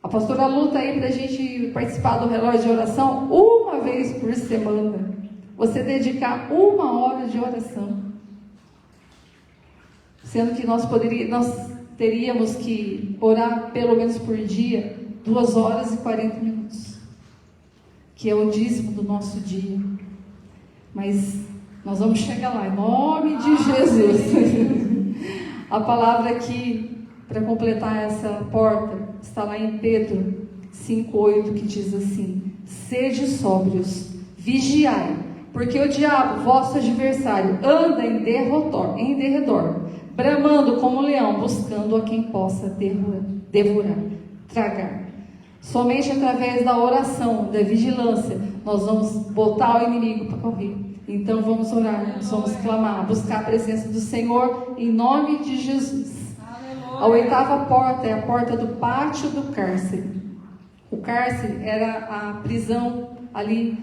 A pastora luta aí para a gente participar do relógio de oração uma vez por semana. Você dedicar 1 hora de oração. Sendo que nós teríamos que orar pelo menos por dia 2 horas e 40 minutos. Que é o dízimo do nosso dia. Mas nós vamos chegar lá, em nome de Jesus. A palavra aqui, para completar essa porta, está lá em Pedro 5,8, que diz assim: sede sóbrios, vigiai, porque o diabo, vosso adversário, anda em derredor, bramando como um leão, buscando a quem possa devorar, tragar. Somente através da oração, da vigilância, nós vamos botar o inimigo para correr. Então vamos orar, vamos clamar, buscar a presença do Senhor em nome de Jesus. A 8ª porta é a porta do pátio do cárcere. O cárcere era a prisão ali,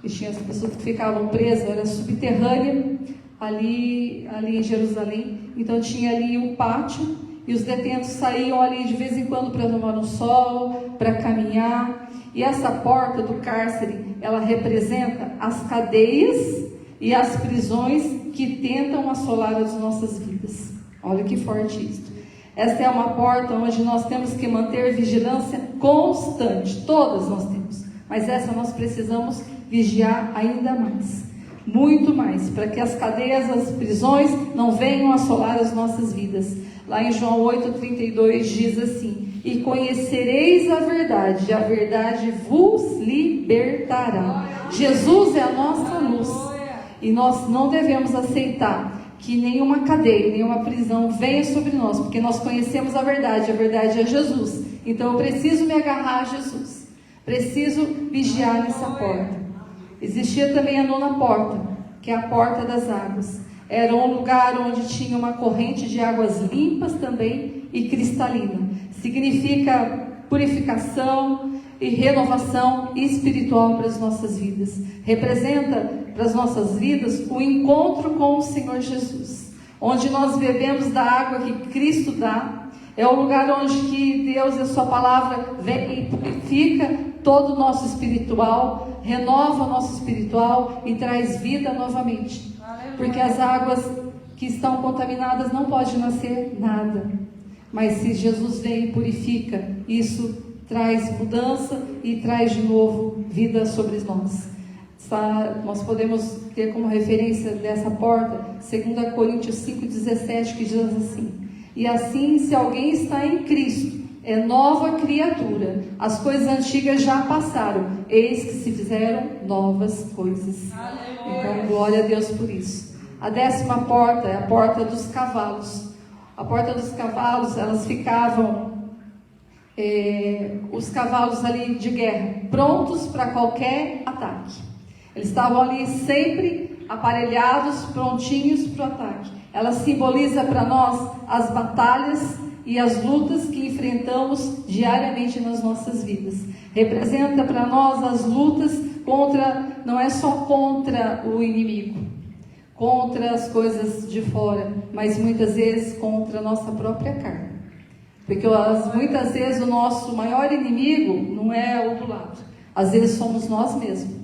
e tinha as pessoas que ficavam presas, era subterrânea, ali em Jerusalém. Então tinha ali um pátio, e os detentos saíam ali de vez em quando para tomar um sol, para caminhar. E essa porta do cárcere, ela representa as cadeias e as prisões que tentam assolar as nossas vidas. Olha que forte isso. Essa é uma porta onde nós temos que manter vigilância constante. Todas nós temos. Mas essa nós precisamos vigiar ainda mais. Muito mais. Para que as cadeias, as prisões não venham assolar as nossas vidas. Lá em João 8,32 diz assim: e conhecereis a verdade vos libertará. Jesus é a nossa luz. E nós não devemos aceitar que nenhuma cadeia, nenhuma prisão venha sobre nós, porque nós conhecemos a verdade é Jesus. Então eu preciso me agarrar a Jesus, preciso vigiar nessa porta. Existia também a 9ª porta, que é a porta das águas. Era um lugar onde tinha uma corrente de águas limpas também e cristalina. Significa purificação e renovação espiritual para as nossas vidas. Representa para as nossas vidas o encontro com o Senhor Jesus. onde nós bebemos da água que Cristo dá. É o lugar onde que Deus e a sua palavra vem e purifica todo o nosso espiritual, renova o nosso espiritual e traz vida novamente. Porque as águas que estão contaminadas não pode nascer nada. Mas se Jesus vem e purifica, isso traz mudança e traz de novo vida sobre nós. Nós podemos ter como referência dessa porta 2 Coríntios 5,17, que diz assim: e assim, se alguém está em Cristo, é nova criatura, as coisas antigas já passaram, eis que se fizeram novas coisas. Então, glória a Deus por isso. A 10ª porta é a porta dos cavalos. A porta dos cavalos, elas ficavam, os cavalos ali de guerra, prontos para qualquer ataque. Eles estavam ali sempre aparelhados, prontinhos para o ataque. Ela simboliza para nós as batalhas e as lutas que enfrentamos diariamente nas nossas vidas. Representa para nós as lutas contra, não é só contra o inimigo, contra as coisas de fora, mas muitas vezes contra a nossa própria carne. Porque muitas vezes o nosso maior inimigo não é o do lado. Às vezes somos nós mesmos.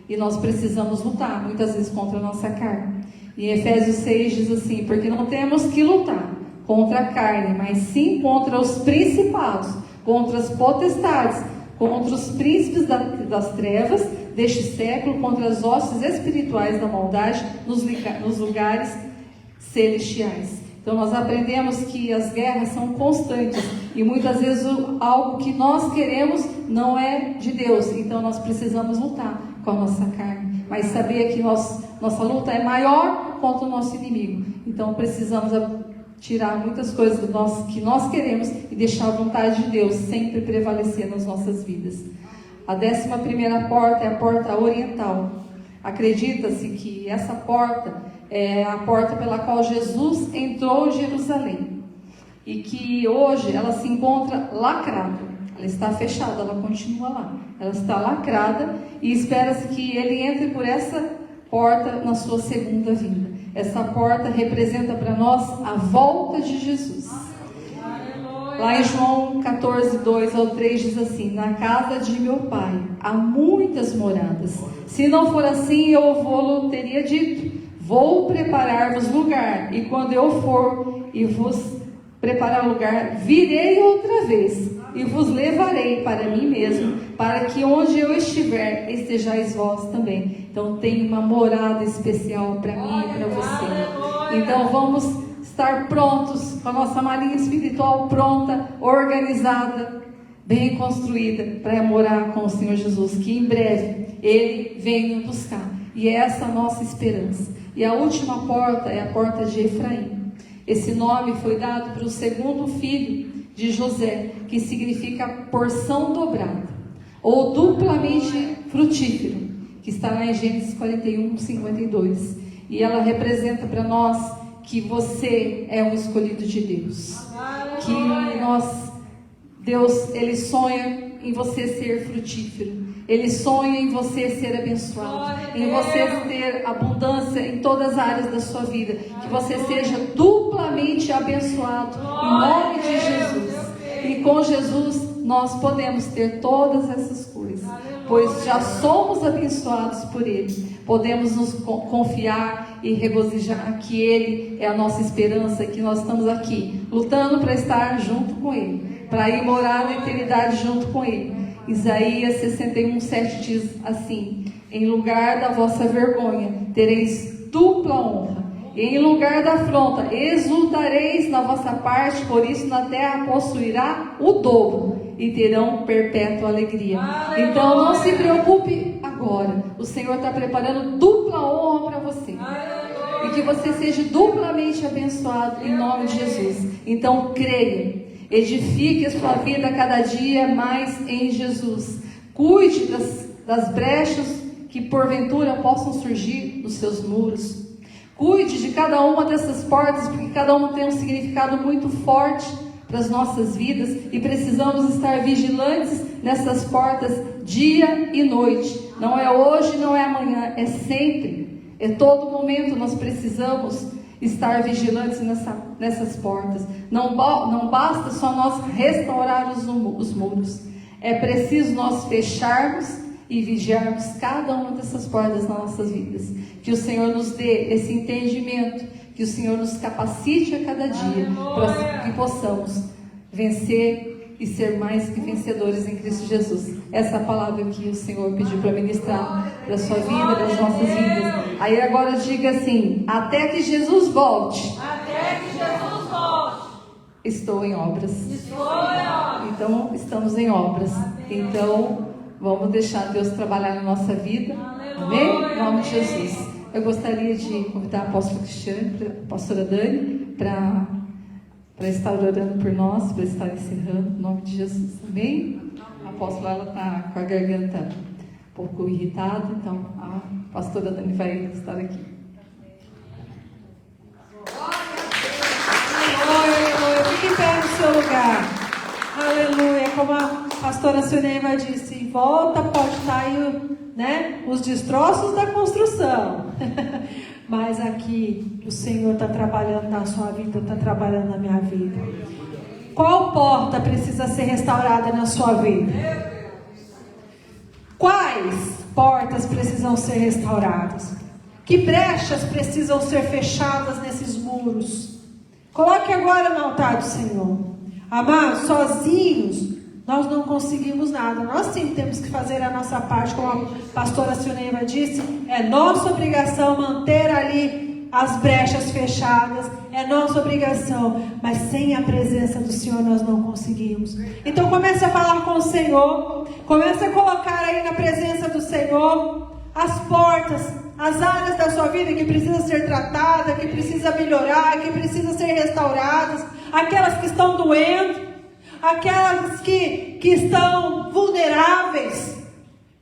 E nós precisamos lutar, muitas vezes, contra a nossa carne. E em Efésios 6 diz assim: porque não temos que lutar contra a carne, mas sim contra os principados, contra as potestades, contra os príncipes das trevas deste século, contra as hostes espirituais da maldade nos lugares celestiais. Então nós aprendemos que as guerras são constantes e muitas vezes algo que nós queremos não é de Deus. Então nós precisamos lutar com a nossa carne, mas saber que nossa luta é maior contra o nosso inimigo. Então precisamos tirar muitas coisas que nós queremos e deixar a vontade de Deus sempre prevalecer nas nossas vidas. A 11ª porta é a porta oriental. Acredita-se que essa porta é a porta pela qual Jesus entrou em Jerusalém e que hoje ela se encontra lacrada. Ela está fechada, ela continua lá. Ela está lacrada e espera-se que ele entre por essa porta na sua segunda vinda. Essa porta representa para nós a volta de Jesus. Lá em João 14, 2 ao 3 diz assim: na casa de meu pai há muitas moradas. Se não for assim, eu vou-lo teria dito: vou preparar-vos lugar, e quando eu for e vos preparar lugar, virei outra vez e vos levarei para mim mesmo, para que onde eu estiver, estejais vós também. Então tem uma morada especial para mim e para você. Então vamos estar prontos, com a nossa malinha espiritual pronta, organizada, bem construída, para morar com o Senhor Jesus, que em breve Ele vem nos buscar. E é essa a nossa esperança. E a última porta é a porta de Efraim. Esse nome foi dado para o segundo filho de José, que significa porção dobrada, ou duplamente frutífero, que está lá em Gênesis 41, 52. E ela representa para nós que você é um escolhido de Deus. Que Deus, Ele sonha em você ser frutífero. Ele sonha em você ser abençoado, em você ter abundância em todas as áreas da sua vida, que você seja duplamente abençoado em nome de Jesus. E com Jesus nós podemos ter todas essas coisas, pois já somos abençoados por Ele. Podemos nos confiar e regozijar que Ele é a nossa esperança, que nós estamos aqui lutando para estar junto com Ele, para ir morar na eternidade junto com Ele. Isaías 61, 7 diz assim: em lugar da vossa vergonha tereis dupla honra, e em lugar da afronta exultareis na vossa parte, por isso na terra possuirá o dobro e terão perpétua alegria. Então não se preocupe agora, o Senhor está preparando dupla honra para você, e que você seja duplamente abençoado em nome de Jesus. Então creia, edifique a sua vida cada dia mais em Jesus. Cuide das brechas que porventura possam surgir nos seus muros. Cuide de cada uma dessas portas, porque cada uma tem um significado muito forte para as nossas vidas e precisamos estar vigilantes nessas portas dia e noite. Não é hoje, não é amanhã, é sempre, é todo momento nós precisamos estar vigilantes nessas portas. Não basta só nós restaurarmos os muros. É preciso nós fecharmos e vigiarmos cada uma dessas portas nas nossas vidas. Que o Senhor nos dê esse entendimento, que o Senhor nos capacite a cada dia, para que possamos vencer e ser mais que vencedores em Cristo Jesus. Essa é a palavra que o Senhor pediu para ministrar para a sua vida, para as nossas vidas. Aí agora diga assim: até que Jesus volte. Até que Jesus volte. Estou em obras. Estou em obras. Então, estamos em obras. Então, vamos deixar Deus trabalhar na nossa vida. Amém? Em nome de Jesus. Eu gostaria de convidar a apóstola Cristiane, a pastora Dani, para estar orando por nós, para estar encerrando, em nome de Jesus. Amém? A apóstola, ela está com a garganta um pouco irritada, então a pastora Dani vai estar aqui. Aleluia, fique em pé no seu lugar. Aleluia, como a pastora Suneva disse, em volta pode estar aí, né, os destroços da construção. Mas aqui o Senhor está trabalhando na sua vida, está trabalhando na minha vida. Qual porta precisa ser restaurada na sua vida? Quais portas precisam ser restauradas? Que brechas precisam ser fechadas nesses muros? Coloque agora no altar do Senhor. Amados, sozinhos nós não conseguimos nada. Nós sim temos que fazer a nossa parte, como a pastora Sioneva disse. É nossa obrigação manter ali as brechas fechadas. É nossa obrigação. Mas sem a presença do Senhor nós não conseguimos. Então comece a falar com o Senhor. Comece a colocar aí na presença do Senhor as portas, as áreas da sua vida que precisa ser tratada, que precisa melhorar, que precisa ser restauradas. Aquelas que estão doendo, aquelas que estão vulneráveis.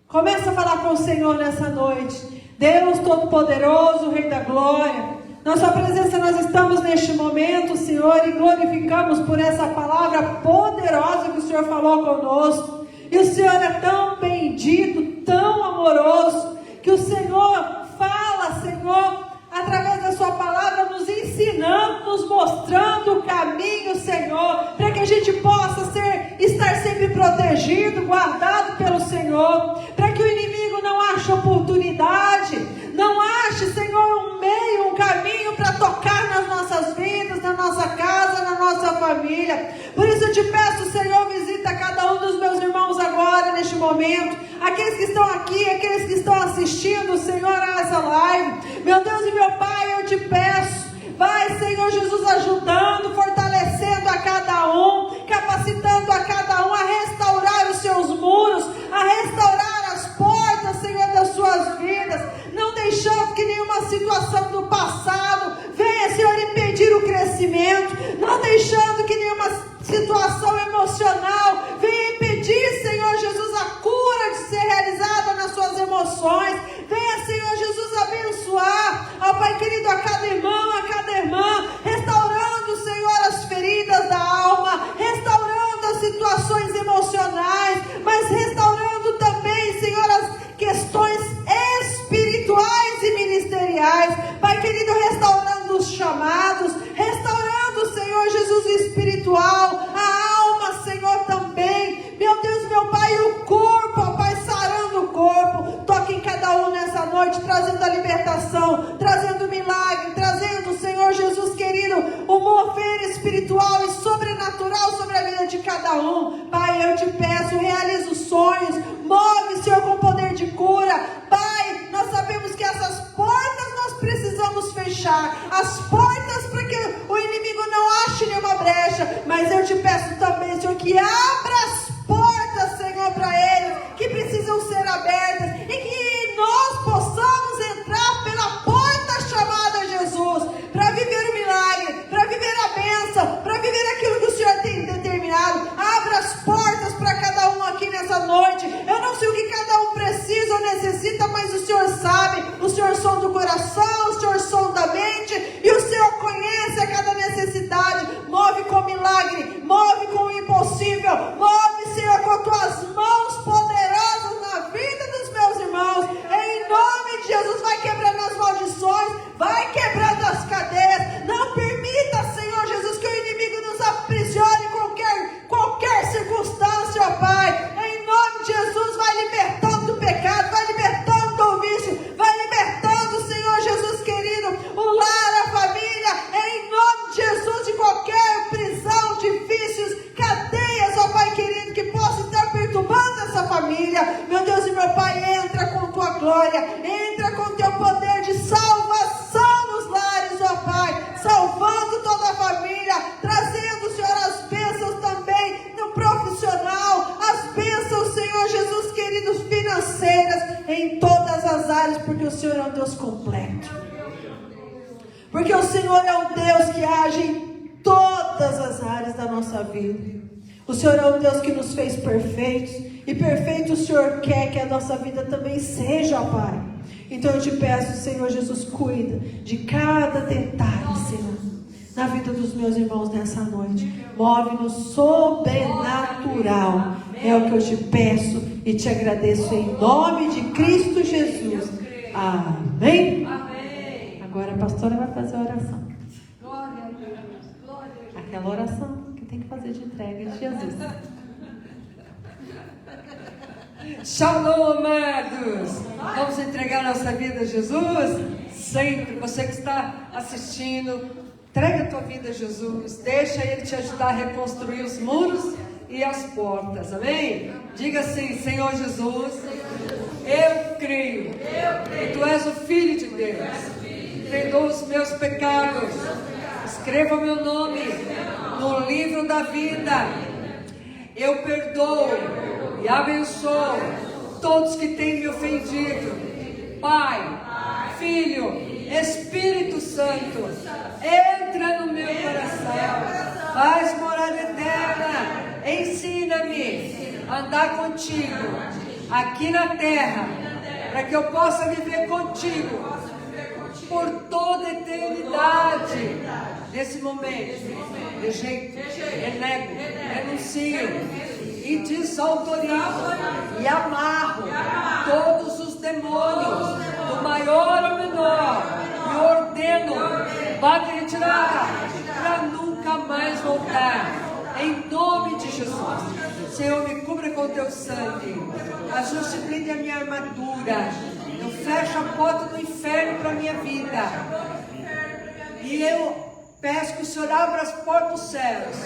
Começa a falar com o Senhor nessa noite. Deus Todo-Poderoso, Rei da Glória, na sua presença nós estamos neste momento, Senhor, e glorificamos por essa palavra poderosa que o Senhor falou conosco. E o Senhor é tão bendito, tão amoroso, que o Senhor fala, Senhor, através da sua palavra, nos ensinando, nos mostrando o caminho, Senhor, para que a gente possa estar sempre protegido, guardado pelo Senhor, para que o inimigo não ache oportunidade, não ache, Senhor, um meio, um caminho para tocar nas nossas vidas, na nossa casa, na nossa família. Por isso eu te peço, Senhor, visita cada um dos meus irmãos agora, neste momento, aqueles que estão aqui, aqueles que estão assistindo, Senhor, a essa live. Meu Deus e meu Pai, eu te peço, vai, Senhor Jesus, ajudando, fortalecendo a cada um, capacitando a cada um a restaurar os seus muros, a restaurar as portas, Senhor, das suas vidas, não deixando que nenhuma situação do passado venha, Senhor, impedir o crescimento, não deixando que nenhuma situação emocional venha impedir, Senhor Jesus, a cura de ser realizada nas suas emoções. Venha, Senhor Jesus, abençoar, ó Pai querido, a cada irmão, a cada irmã, restaurando, Senhor, as feridas da alma, restaurando as situações emocionais, mas restaurando também, Senhor, as questões espirituais e ministeriais. Pai querido, restaurando os chamados, restaurando, Senhor Jesus, o espiritual, a alma, Senhor, também. Meu Deus, meu Pai, o corpo, ó Pai, sarando o corpo. Toque em cada um nessa noite, trazendo a libertação, trazendo o milagre, trazendo, Senhor Jesus querido, o mover espiritual e sobrenatural sobre a vida de cada um. Pai, eu te peço, realiza os sonhos, move, Senhor, com poder de cura. Pai, nós sabemos que essas portas nós precisamos fechar, as portas para que o inimigo não ache nenhuma brecha, mas eu te peço também, Senhor, que abra as portas, Senhor, para eles, que precisam ser abertas, e que nós possamos entrar pela porta chamada Jesus, para viver o milagre, para viver a bênção, para viver aquilo que o Senhor tem determinado. Abra as portas para cada um aqui nessa noite. Eu não sei o que cada um precisa ou necessita, mas o Senhor sabe, o Senhor sonda o coração, o Senhor sonda a mente, e o Senhor conhece a cada necessidade. Move com milagre, move com o impossível, move, Senhor, com tuas mãos poderosas na vida dos meus irmãos. Em nome de Jesus, vai quebrando as maldições, vai quebrando as cadeias, áreas, porque o Senhor é um Deus completo. Porque o Senhor é um Deus que age em todas as áreas da nossa vida. O Senhor é um Deus que nos fez perfeitos, e perfeito o Senhor quer que a nossa vida também seja, Pai. Então eu te peço, Senhor Jesus, cuida de cada detalhe, Senhor, na vida dos meus irmãos nessa noite. Move no sobrenatural. É o que eu te peço e te agradeço em nome de Cristo Jesus. Amém? Agora a pastora vai fazer a oração. Glória a Deus. Glória a Deus. Aquela oração que tem que fazer de entrega de Jesus. Shalom, amados! Vamos entregar nossa vida a Jesus? Sempre. Você que está assistindo, entrega a tua vida a Jesus. Deixa Ele te ajudar a reconstruir os muros e as portas. Amém? Diga assim: Senhor Jesus, eu creio que Tu és o Filho de Deus. Perdoa os meus pecados. Escreva o meu nome no livro da vida. Eu perdoo e abençoo todos que têm me ofendido. Pai, Filho, Espírito Santo, entra no meu coração, faz morada eterna, ensina-me a andar contigo aqui na terra, para que eu possa viver contigo por toda a eternidade. Nesse momento, rejeito, renego, renuncio e desautorizo e amarro todos os demônios, do maior ao menor, e ordeno, bate retirada, para nunca mais voltar, em nome de Jesus. Senhor, me cubra com teu sangue, ajuste e blinde a minha armadura, eu fecho a porta do inferno para a minha vida, e eu peço que o Senhor abra as portas dos céus,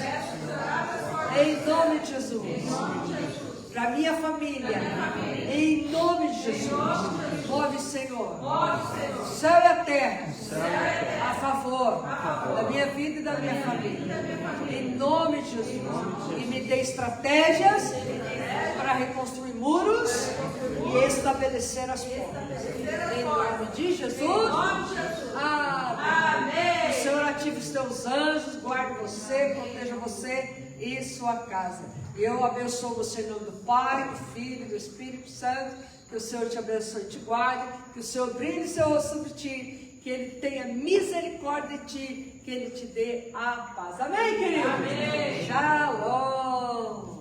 em nome de Jesus, para minha família, em nome de Jesus. Move, Senhor, o céu e a terra a favor da minha vida e da minha família, em nome de Jesus. E me dê estratégias para reconstruir muros e estabelecer as portas, em nome de Jesus. Amém. O Senhor ative os teus anjos, guarde você, proteja você e sua casa. E eu abençoo você em nome do Pai, do Filho e do Espírito Santo. Que o Senhor te abençoe e te guarde, que o Senhor brilhe seu rosto sobre ti, que Ele tenha misericórdia de ti, que Ele te dê a paz. Amém, querido? Amém. Shalom.